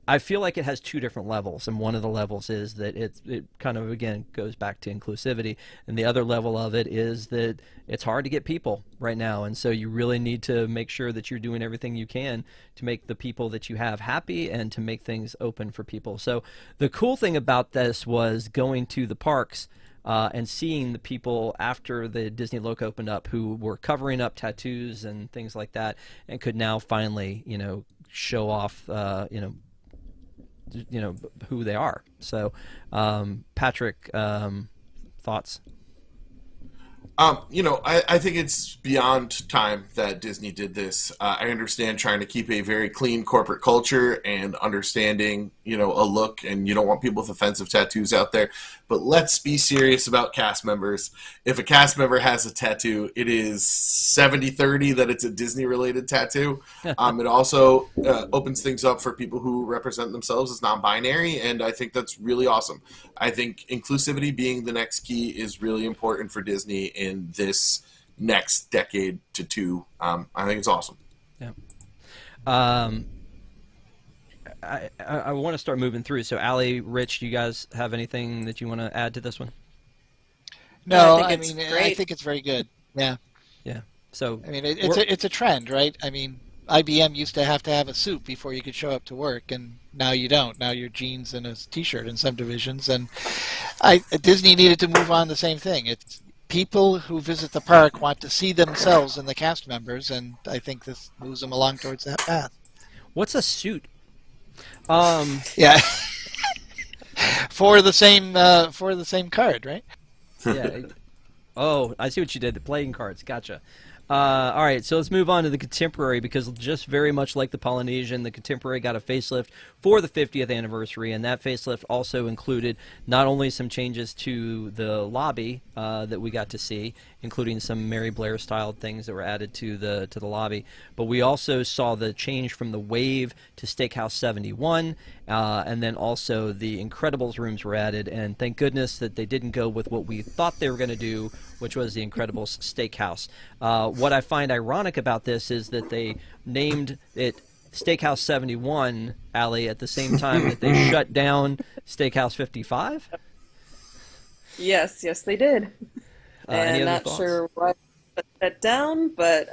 I feel like it has two different levels, and one of the levels is that it kind of, again, goes back to inclusivity, and the other level of it is that it's hard to get people right now, and so you really need to make sure that you're doing everything you can to make the people that you have happy and to make things open for people. So the cool thing about this was going to the parks and seeing the people after the Disney look opened up who were covering up tattoos and things like that, and could now finally, show off, who they are. So, Patrick, thoughts? I think it's beyond time that Disney did this. I understand trying to keep a very clean corporate culture and understanding, a look, and you don't want people with offensive tattoos out there. But let's be serious about cast members. If a cast member has a tattoo, it is 70-30 that it's a Disney-related tattoo. It also opens things up for people who represent themselves as non-binary, and I think that's really awesome. I think inclusivity being the next key is really important for Disney in this next decade to two. I think it's awesome. Yeah. I want to start moving through. So, Allie, Rich, do you guys have anything that you want to add to this one? No, I I think mean, it's great. I think it's very good. Yeah. Yeah. So, I mean, it's a trend, right? I mean, IBM used to have a suit before you could show up to work, and now you don't. Now you're jeans and a T-shirt in some divisions, and Disney needed to move on the same thing. It's people who visit the park want to see themselves in the cast members, and I think this moves them along towards that path. what's a suit? Yeah. for the same card, right? Yeah. Oh, I see what you did. The playing cards. Gotcha. All right, so let's move on to the contemporary, because just very much like the Polynesian, the contemporary got a facelift for the 50th anniversary, and that facelift also included not only some changes to the lobby that we got to see, including some Mary Blair styled things that were added to the lobby, but we also saw the change from the Wave to Steakhouse 71, and then also the Incredibles rooms were added, and thank goodness that they didn't go with what we thought they were going to do, which was the Incredibles Steakhouse. What I find ironic about this is that they named it Steakhouse 71, Allie, at the same time that they shut down Steakhouse 55? Yes, they did. Any And other not thoughts? sure why I put that down, but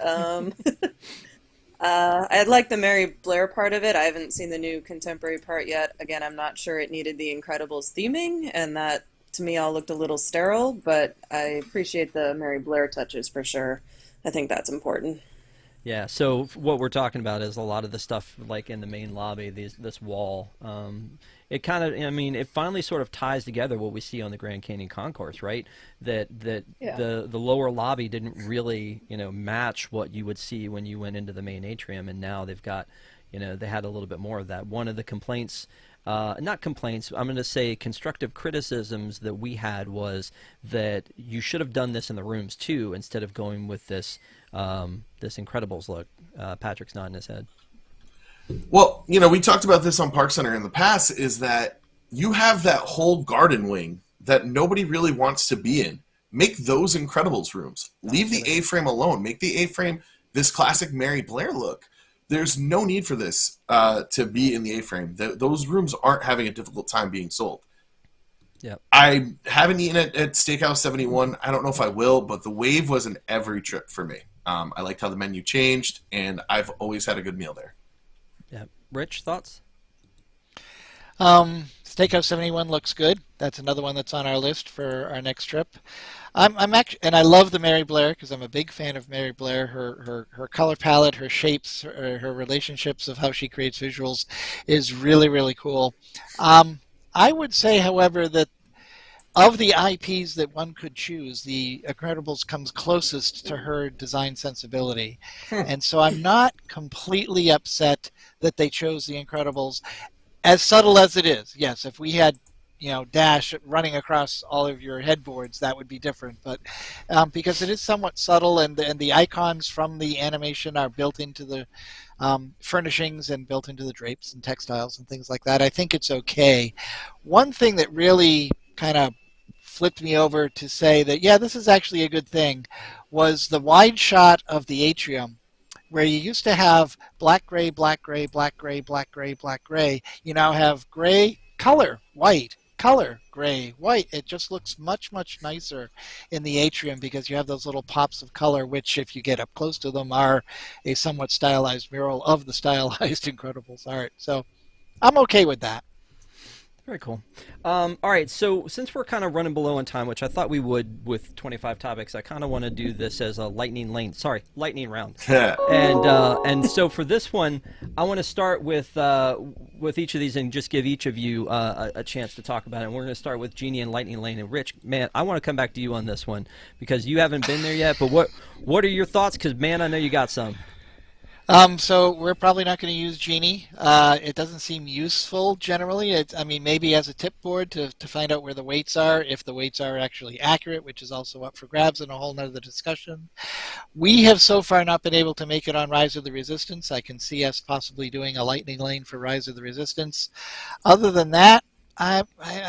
I like the Mary Blair part of it. I haven't seen the new contemporary part yet. Again, I'm not sure it needed the Incredibles theming, and that to me all looked a little sterile, but I appreciate the Mary Blair touches for sure. I think that's important. Yeah, so what we're talking about is a lot of the stuff like in the main lobby, this wall. It kind of, it finally sort of ties together what we see on the Grand Canyon Concourse, right? That Yeah. the lower lobby didn't really, match what you would see when you went into the main atrium, and now they've got, they had a little bit more of that. One of the complaints, not complaints, I'm going to say constructive criticisms that we had was that you should have done this in the rooms too, instead of going with this this Incredibles look. Patrick's nodding his head. Well, we talked about this on ParksCenter in the past, is that you have that whole garden wing that nobody really wants to be in. Make those Incredibles rooms. Leave the A-frame alone. Make the A-frame this classic Mary Blair look. There's no need for this to be in the A-frame. Those rooms aren't having a difficult time being sold. Yep. I haven't eaten at Steakhouse 71. I don't know if I will, but the Wave was an every trip for me. I liked how the menu changed, and I've always had a good meal there. Yeah. Rich, thoughts? Steakhouse 71 looks good. That's another one that's on our list for our next trip. I'm actually, and I love the Mary Blair because I'm a big fan of Mary Blair. Her color palette, her shapes, her relationships of how she creates visuals is really, really cool. I would say, however, that of the IPs that one could choose, the Incredibles comes closest to her design sensibility. And so I'm not completely upset that they chose the Incredibles. as subtle as it is, yes. If we had, Dash running across all of your headboards, that would be different. But because it is somewhat subtle, and the icons from the animation are built into the furnishings and built into the drapes and textiles and things like that, I think it's okay. One thing that really kind of flipped me over to say that, yeah, this is actually a good thing, was the wide shot of the atrium, where you used to have black, gray, black, gray, black, gray, black, gray, black, gray. You now have gray, color, white, color, gray, white. It just looks much, much nicer in the atrium because you have those little pops of color, which, if you get up close to them, are a somewhat stylized mural of the stylized Incredibles art. So I'm okay with that. Very cool. All right, so since we're kind of running below on time, which I thought we would with 25 topics, I kind of want to do this as a lightning round. And so for this one, I want to start with each of these and just give each of you a chance to talk about it. And we're going to start with Genie and Lightning Lane. And Rich, man, I want to come back to you on this one because you haven't been there yet. But what are your thoughts? Because, man, I know you got some. So we're probably not going to use Genie. It doesn't seem useful generally. Maybe as a tip board to find out where the weights are, if the weights are actually accurate, which is also up for grabs and a whole nother discussion. We have so far not been able to make it on Rise of the Resistance. I can see us possibly doing a Lightning Lane for Rise of the Resistance. Other than that, I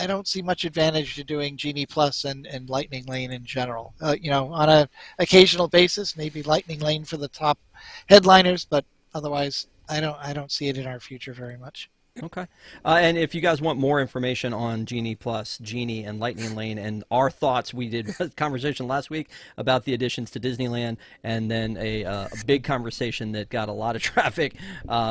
don't see much advantage to doing Genie Plus and Lightning Lane in general. On an occasional basis, maybe Lightning Lane for the top headliners, but otherwise, I don't see it in our future very much. Okay. And if you guys want more information on Genie Plus, Genie, and Lightning Lane, and our thoughts, we did a conversation last week about the additions to Disneyland, and then a big conversation that got a lot of traffic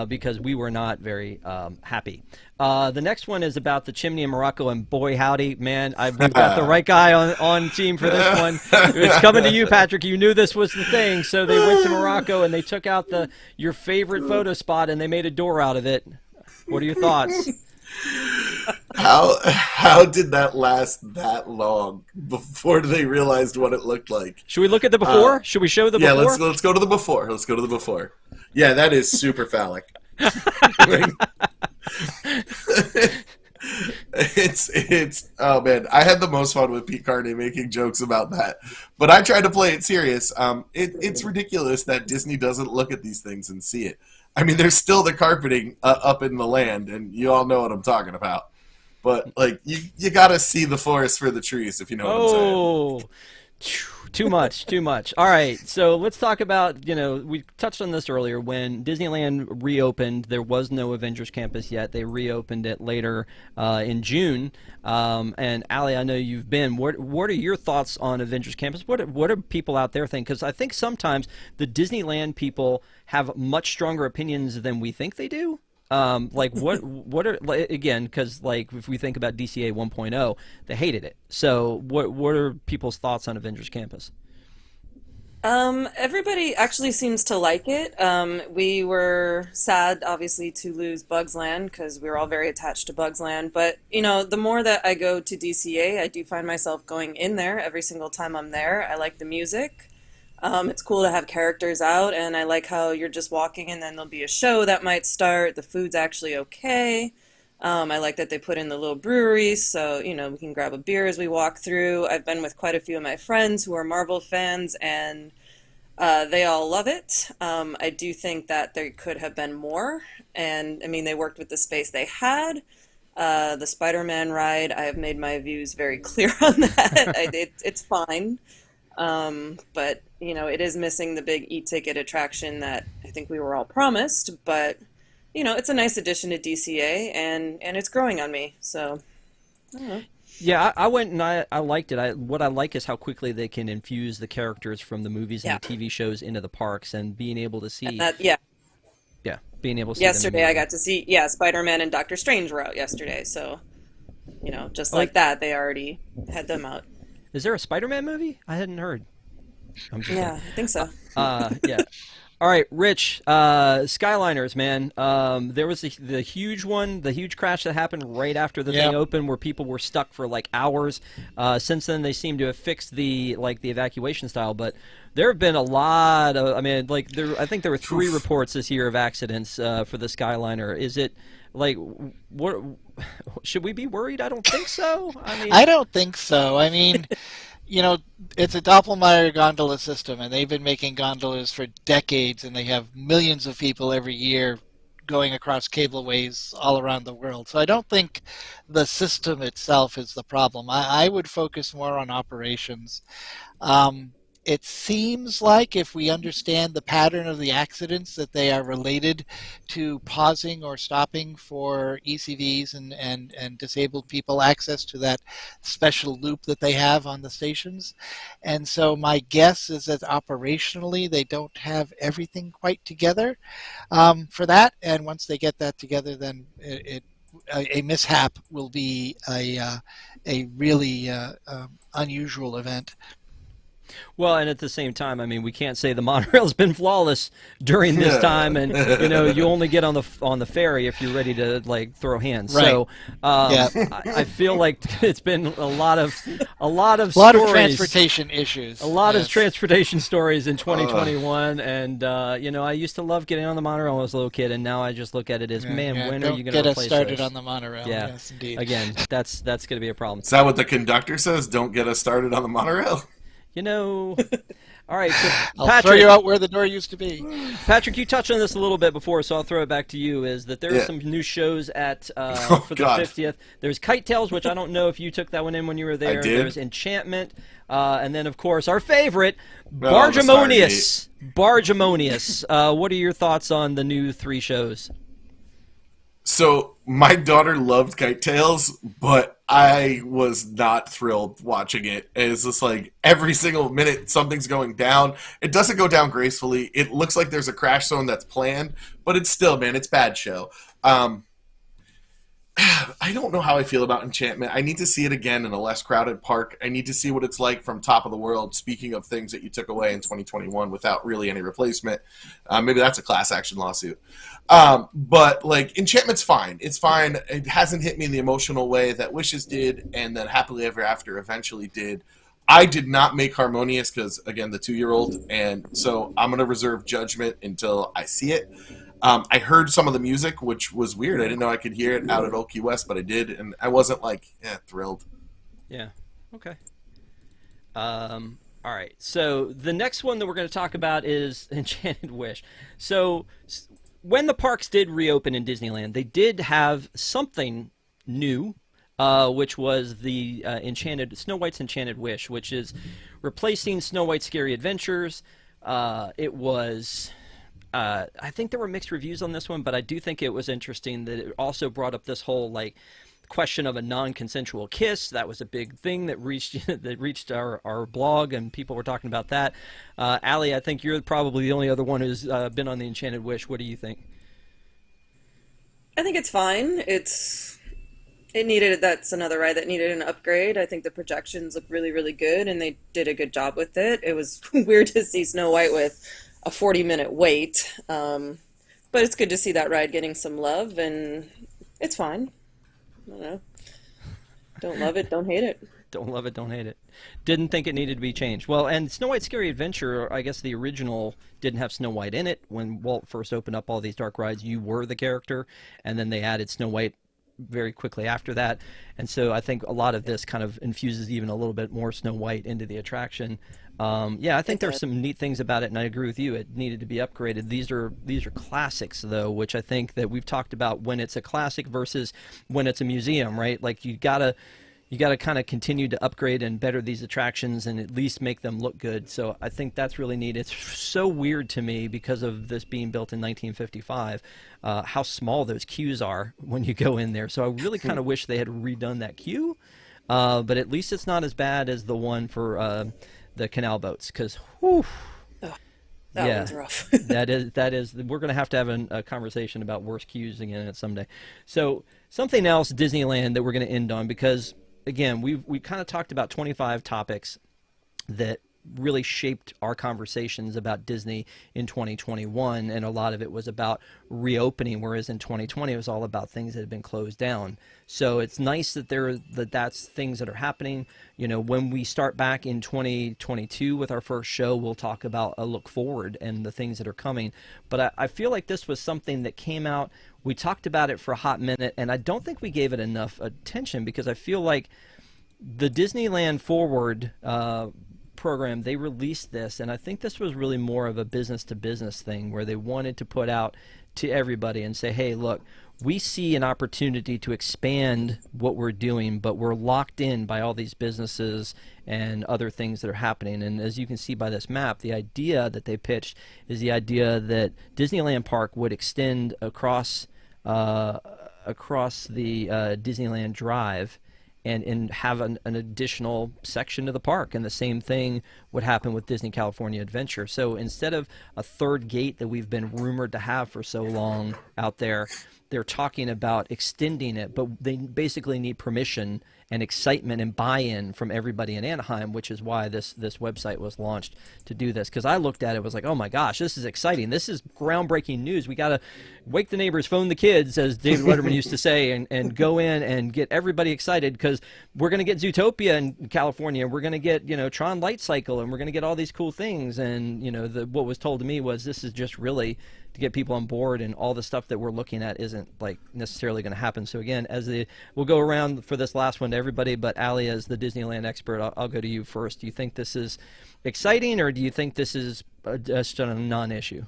because we were not very happy. The next one is about the chimney in Morocco, and boy howdy, man, we've got the right guy on team for this one. It's coming to you, Patrick. You knew this was the thing, so they went to Morocco and they took out your favorite photo spot and they made a door out of it. What are your thoughts? How did that last that long before they realized what it looked like? Should we look at the before? Should we show the before? Yeah, let's go to the before. Let's go to the before. Yeah, that is super phallic. It's oh man, I had the most fun with Pete Carney making jokes about that, but I tried to play it serious. It's ridiculous that Disney doesn't look at these things and see it. I mean, there's still the carpeting up in the land, and you all know what I'm talking about. But like, you gotta see the forest for the trees, if you know what I'm saying. Too much. All right, so let's talk about, we touched on this earlier. When Disneyland reopened, there was no Avengers Campus yet. They reopened it later in June. And Allie, I know you've been. What are your thoughts on Avengers Campus? What are people out there think? Because I think sometimes the Disneyland people have much stronger opinions than we think they do. What are, again, because if we think about DCA 1.0, they hated it. So what are people's thoughts on Avengers Campus? Everybody actually seems to like it. We were sad, obviously, to lose Bugs Land because we were all very attached to Bugs Land. But, the more that I go to DCA, I do find myself going in there every single time I'm there. I like the music. It's cool to have characters out, and I like how you're just walking and then there'll be a show that might start. The food's actually okay. I like that they put in the little brewery, so, we can grab a beer as we walk through. I've been with quite a few of my friends who are Marvel fans, and they all love it. I do think that there could have been more, and, they worked with the space they had. The Spider-Man ride, I have made my views very clear on that. It's fine. But, it is missing the big e-ticket attraction that I think we were all promised, but, it's a nice addition to DCA, and it's growing on me, so, I don't know. Yeah, I went and I liked it. What I like is how quickly they can infuse the characters from the movies and the TV shows into the parks, and being able to see... being able to see yesterday I got to see, Spider-Man and Doctor Strange were out yesterday, so, just like that, they already had them out. Is there a Spider-Man movie? I hadn't heard. I think so. Yeah. All right, Rich, Skyliners, man. There was the huge one, the huge crash that happened right after the thing opened where people were stuck for like hours. Since then, they seem to have fixed the evacuation style, but there have been a lot of, I think there were 3 reports this year of accidents for the Skyliner. Is it, Like, what should we be worried? I don't think so. I mean, I don't think so. I mean, it's a Doppelmayr gondola system, and they've been making gondolas for decades, and they have millions of people every year going across cableways all around the world. So I don't think the system itself is the problem. I would focus more on operations. It seems like if we understand the pattern of the accidents, that they are related to pausing or stopping for ECVs and disabled people access to that special loop that they have on the stations. And so my guess is that operationally they don't have everything quite together for that. And once they get that together, then a mishap will be a really unusual event. well, and at the same time, I mean, we can't say the monorail's been flawless during this time, and you only get on the ferry if you're ready to like throw hands. Right. So Yeah. I feel like it's been a lot of A lot of stories, transportation issues. a lot of Yes. transportation stories in 2021, and I used to love getting on the monorail when I was a little kid, and now I just look at it as, man, Yeah, when are don't you going get to us replace started those? on the monorail. Yeah. Yes, indeed. Again, that's going to be a problem. Is that what the conductor says? Don't get us started on the monorail. All right, so I'll throw you out where the door used to be. Patrick, you touched on this a little bit before, so I'll throw it back to you. Is that there are some new shows at for the God. 50th? There's Kite Tales, which I don't know if you took that one in when you were there. I did. There's Enchantment, and then of course our favorite, the Bargemonious. Bargemonious. What are your thoughts on the new 3 shows? So my daughter loved Kite Tales, but I was not thrilled watching it. It's just like every single minute something's going down. It doesn't go down gracefully. It looks like there's a crash zone that's planned, but it's still, man, it's bad show. I don't know how I feel about Enchantment. I need to see it again in a less crowded park. I need to see what it's like from Top of the World, speaking of things that you took away in 2021 without really any replacement. Maybe that's a class action lawsuit. But like Enchantment's fine. It's fine. It hasn't hit me in the emotional way that Wishes did and that Happily Ever After eventually did. I did not make Harmonious because, again, the 2-year-old, and so I'm going to reserve judgment until I see it. I heard some of the music, which was weird. I didn't know I could hear it out at Old Key West, but I did, and I wasn't like thrilled. Yeah. Okay. All right. So the next one that we're going to talk about is Enchanted Wish. So when the parks did reopen in Disneyland, they did have something new, which was the Snow White's Enchanted Wish, which is replacing Snow White's Scary Adventures. It was. I think there were mixed reviews on this one, but I do think it was interesting that it also brought up this whole like question of a non-consensual kiss. That was a big thing that reached our blog, and people were talking about that. Allie, I think you're probably the only other one who's been on the Enchanted Wish. What do you think? I think it's fine. That's another ride that needed an upgrade. I think the projections look really, really good, and they did a good job with it. It was weird to see Snow White with a 40-minute wait, but it's good to see that ride getting some love, and it's fine. I don't know. Don't love it, don't hate it. Don't love it, don't hate it. Didn't think it needed to be changed. Well, and Snow White's Scary Adventure, I guess the original didn't have Snow White in it. When Walt first opened up all these dark rides, you were the character, and then they added Snow White very quickly after that. And so I think a lot of this kind of infuses even a little bit more Snow White into the attraction. I think there's some neat things about it, and I agree with you. It needed to be upgraded. These are classics, though, which I think that we've talked about when it's a classic versus when it's a museum, right? Like you gotta kind of continue to upgrade and better these attractions and at least make them look good. So I think that's really neat. It's so weird to me because of this being built in 1955, how small those queues are when you go in there. So I really kind of wish they had redone that queue, but at least it's not as bad as the one for the canal boats, because That one's rough. that is we're going to have a conversation about worse queues again someday. So something else Disneyland that we're going to end on, because again we kind of talked about 25 topics that really shaped our conversations about Disney in 2021, and a lot of it was about reopening, whereas in 2020 it was all about things that had been closed down. So it's nice that that's things that are happening. You know, when we start back in 2022 with our first show, we'll talk about a look forward and the things that are coming. But I feel like this was something that came out. We talked about it for a hot minute, and I don't think we gave it enough attention, because I feel like the Disneyland Forward program, they released this, and I think this was really more of a business-to-business thing, where they wanted to put out to everybody and say, hey, look, we see an opportunity to expand what we're doing, but we're locked in by all these businesses and other things that are happening. And as you can see by this map, the idea that they pitched is the idea that Disneyland Park would extend across the Disneyland Drive and have an additional section of the park. And the same thing would happen with Disney California Adventure. So instead of a third gate that we've been rumored to have for so long out there, they're talking about extending it, but they basically need permission and excitement and buy-in from everybody in Anaheim, which is why this website was launched to do this. Because I looked at it, was like, oh my gosh, this is exciting. This is groundbreaking news. We got to wake the neighbors, phone the kids, as David Letterman used to say, and go in and get everybody excited, because we're going to get Zootopia in California. We're going to get, you know, Tron Light Cycle, and we're going to get all these cool things. And, you know, what was told to me was this is just really to get people on board, and all the stuff that we're looking at isn't like necessarily going to happen. So again, we'll go around for this last one to everybody, but Allie, as the Disneyland expert, I'll go to you first. Do you think this is exciting, or do you think this is just a non-issue?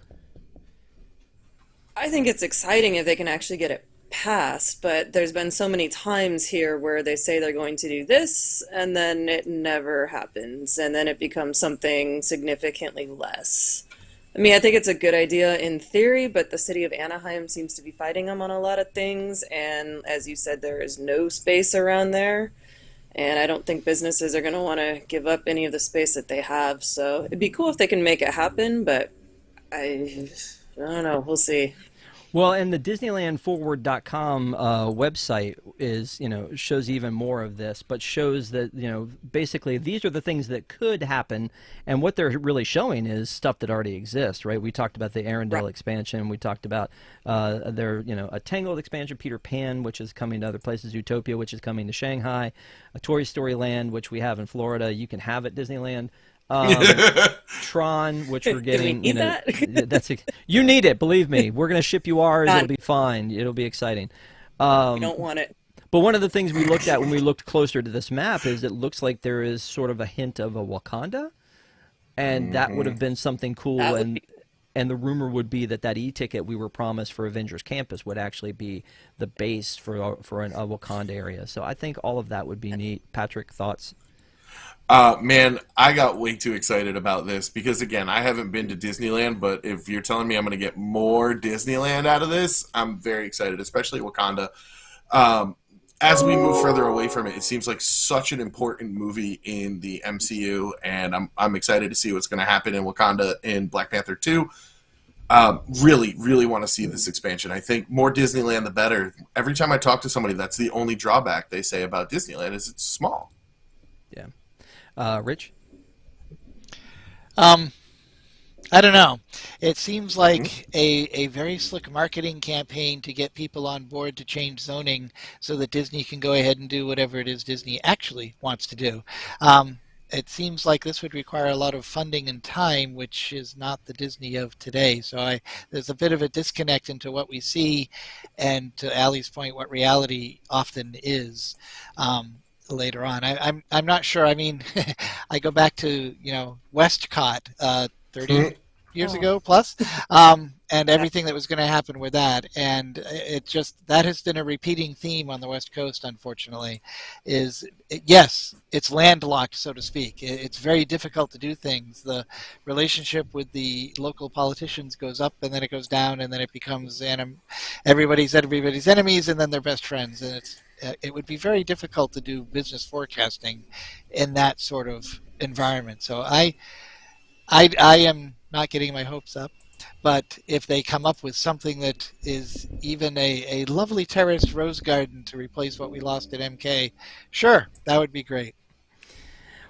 I think it's exciting if they can actually get it passed, but there's been so many times here where they say they're going to do this, and then it never happens, and then it becomes something significantly less. I mean, I think it's a good idea in theory, but the city of Anaheim seems to be fighting them on a lot of things, and as you said, there is no space around there, and I don't think businesses are going to want to give up any of the space that they have, so it'd be cool if they can make it happen, but I don't know, we'll see. Well, and the DisneylandForward.com website is, you know, shows even more of this, but shows that, you know, basically these are the things that could happen, and what they're really showing is stuff that already exists, right? We talked about the Arendelle expansion. We talked about a Tangled expansion, Peter Pan, which is coming to other places, Utopia, which is coming to Shanghai, a Toy Story Land, which we have in Florida. You can have at Disneyland. Tron, which we're getting. Do we need that? You need it. Believe me, we're going to ship you ours. It'll be fine. It'll be exciting. We don't want it. But one of the things we looked at when we looked closer to this map is it looks like there is sort of a hint of a Wakanda, and that would have been something cool. And the rumor would be that e-ticket we were promised for Avengers Campus would actually be the base for a Wakanda area. So I think all of that would be neat. Patrick, thoughts? Man, I got way too excited about this because, again, I haven't been to Disneyland, but if you're telling me I'm going to get more Disneyland out of this, I'm very excited, especially Wakanda. As we move further away from it, it seems like such an important movie in the MCU, and I'm excited to see what's going to happen in Wakanda in Black Panther 2. Really, really want to see this expansion. I think more Disneyland, the better. Every time I talk to somebody, that's the only drawback they say about Disneyland is it's small. Yeah. Rich? I don't know. It seems like a very slick marketing campaign to get people on board to change zoning so that Disney can go ahead and do whatever it is Disney actually wants to do. It seems like this would require a lot of funding and time, which is not the Disney of today. So there's a bit of a disconnect into what we see and, to Allie's point, what reality often is. Later on, I'm not sure. I mean, I go back to Westcott 30 years ago plus, and everything that was going to happen with that, and that has been a repeating theme on the West Coast. Unfortunately, yes, it's landlocked, so to speak. It's very difficult to do things. The relationship with the local politicians goes up, and then it goes down, and then it becomes everybody's enemies, and then they're best friends, and it would be very difficult to do business forecasting in that sort of environment. So I am not getting my hopes up, but if they come up with something that is even a lovely terraced rose garden to replace what we lost at MK, sure, that would be great.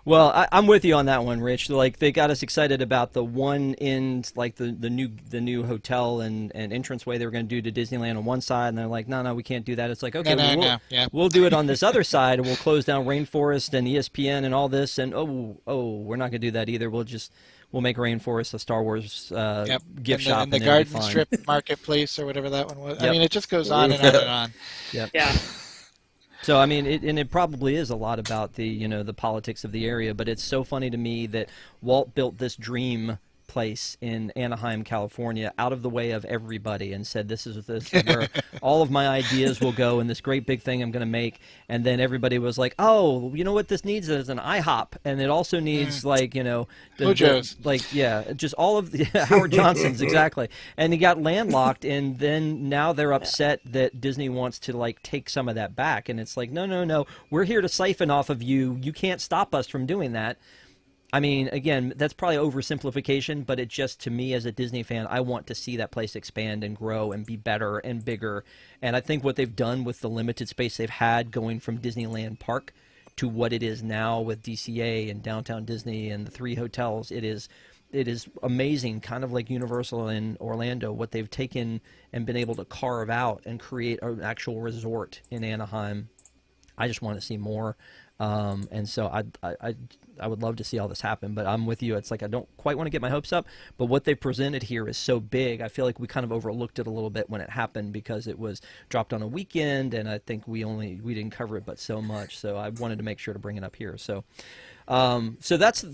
Well, I'm with you on that one, Rich. Like they got us excited about the one end, like the new hotel and entranceway they were going to do to Disneyland on one side, and they're like, no, we can't do that. It's like, okay, No. Yeah. we'll do it on this other side, and we'll close down Rainforest and ESPN and all this, and we're not going to do that either. We'll make Rainforest a Star Wars gift shop, and the Garden Strip Marketplace or whatever that one was. Yep. I mean, it just goes on and on and on. Yep. Yeah. So I mean, it probably is a lot about the politics of the area, but it's so funny to me that Walt built this dream place in Anaheim, California, out of the way of everybody, and said, this is where all of my ideas will go, and this great big thing I'm going to make. And then everybody was like, oh, you know what this needs is an IHOP, and it also needs just all of the Howard Johnson's exactly. And he got landlocked, and then now they're upset that Disney wants to take some of that back, and it's like, no, we're here to siphon off of you. You can't stop us from doing that. I mean, again, that's probably oversimplification, but it just, to me as a Disney fan, I want to see that place expand and grow and be better and bigger. And I think what they've done with the limited space they've had going from Disneyland Park to what it is now with DCA and Downtown Disney and the 3 hotels, it is amazing, kind of like Universal in Orlando, what they've taken and been able to carve out and create an actual resort in Anaheim. I just want to see more. And so I would love to see all this happen, but I'm with you. It's like I don't quite want to get my hopes up, but what they presented here is so big. I feel like we kind of overlooked it a little bit when it happened because it was dropped on a weekend, and I think we didn't cover it but so much. So I wanted to make sure to bring it up here. So that's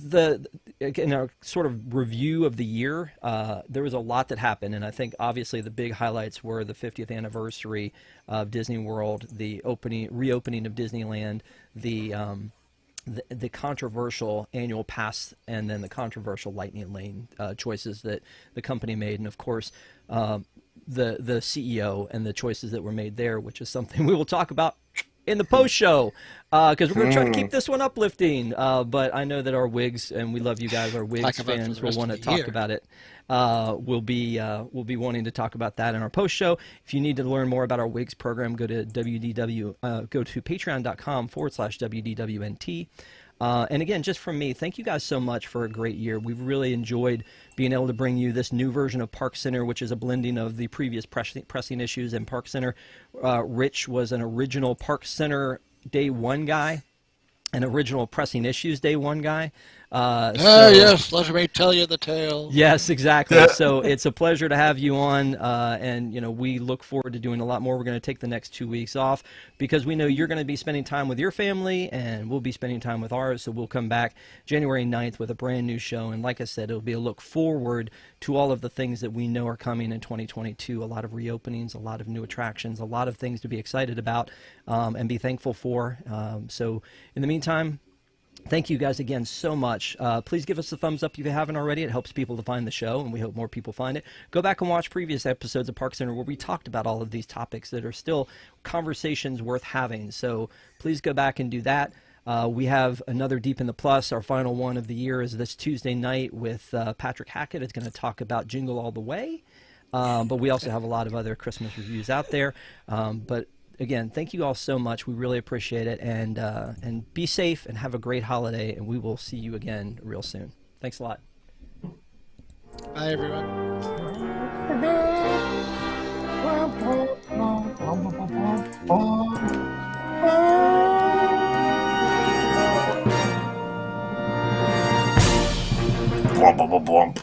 in our sort of review of the year. There was a lot that happened, and I think obviously the big highlights were the 50th anniversary of Disney World, the reopening of Disneyland, the controversial annual pass, and then the controversial Lightning Lane choices that the company made, and of course the CEO and the choices that were made there, which is something we will talk about in the post show, because we're going to try to keep this one uplifting. But I know that our Wigs, and we love you guys, our Wigs fans will want to talk about it. We'll be wanting to talk about that in our post show. If you need to learn more about our Wigs program, go to patreon.com/WDWNT. And again, just from me, thank you guys so much for a great year. We've really enjoyed being able to bring you this new version of ParksCenter, which is a blending of the previous pressing issues and ParksCenter. Rich was an original ParksCenter Day 1 guy, an original pressing issues Day 1 guy. Yes, let me tell you the tale. Yes, exactly. So it's a pleasure to have you on, and we look forward to doing a lot more. We're going to take the next 2 weeks off because we know you're going to be spending time with your family, and we'll be spending time with ours. So we'll come back January 9th with a brand new show, and like I said, it'll be a look forward to all of the things that we know are coming in 2022. A lot of reopenings, a lot of new attractions, a lot of things to be excited about and be thankful for. So in the meantime, thank you guys again so much. Please give us a thumbs up if you haven't already. It helps people to find the show, and we hope more people find it. Go back and watch previous episodes of ParksCenter where we talked about all of these topics that are still conversations worth having. So please go back and do that. We have another Deep in the Plus. Our final one of the year is this Tuesday night with Patrick Hackett. It's going to talk about Jingle All the Way. But we also have a lot of other Christmas reviews out there. But again, thank you all so much. We really appreciate it, and be safe and have a great holiday, and we will see you again real soon. Thanks a lot. Bye, everyone. Bump, bump, bump.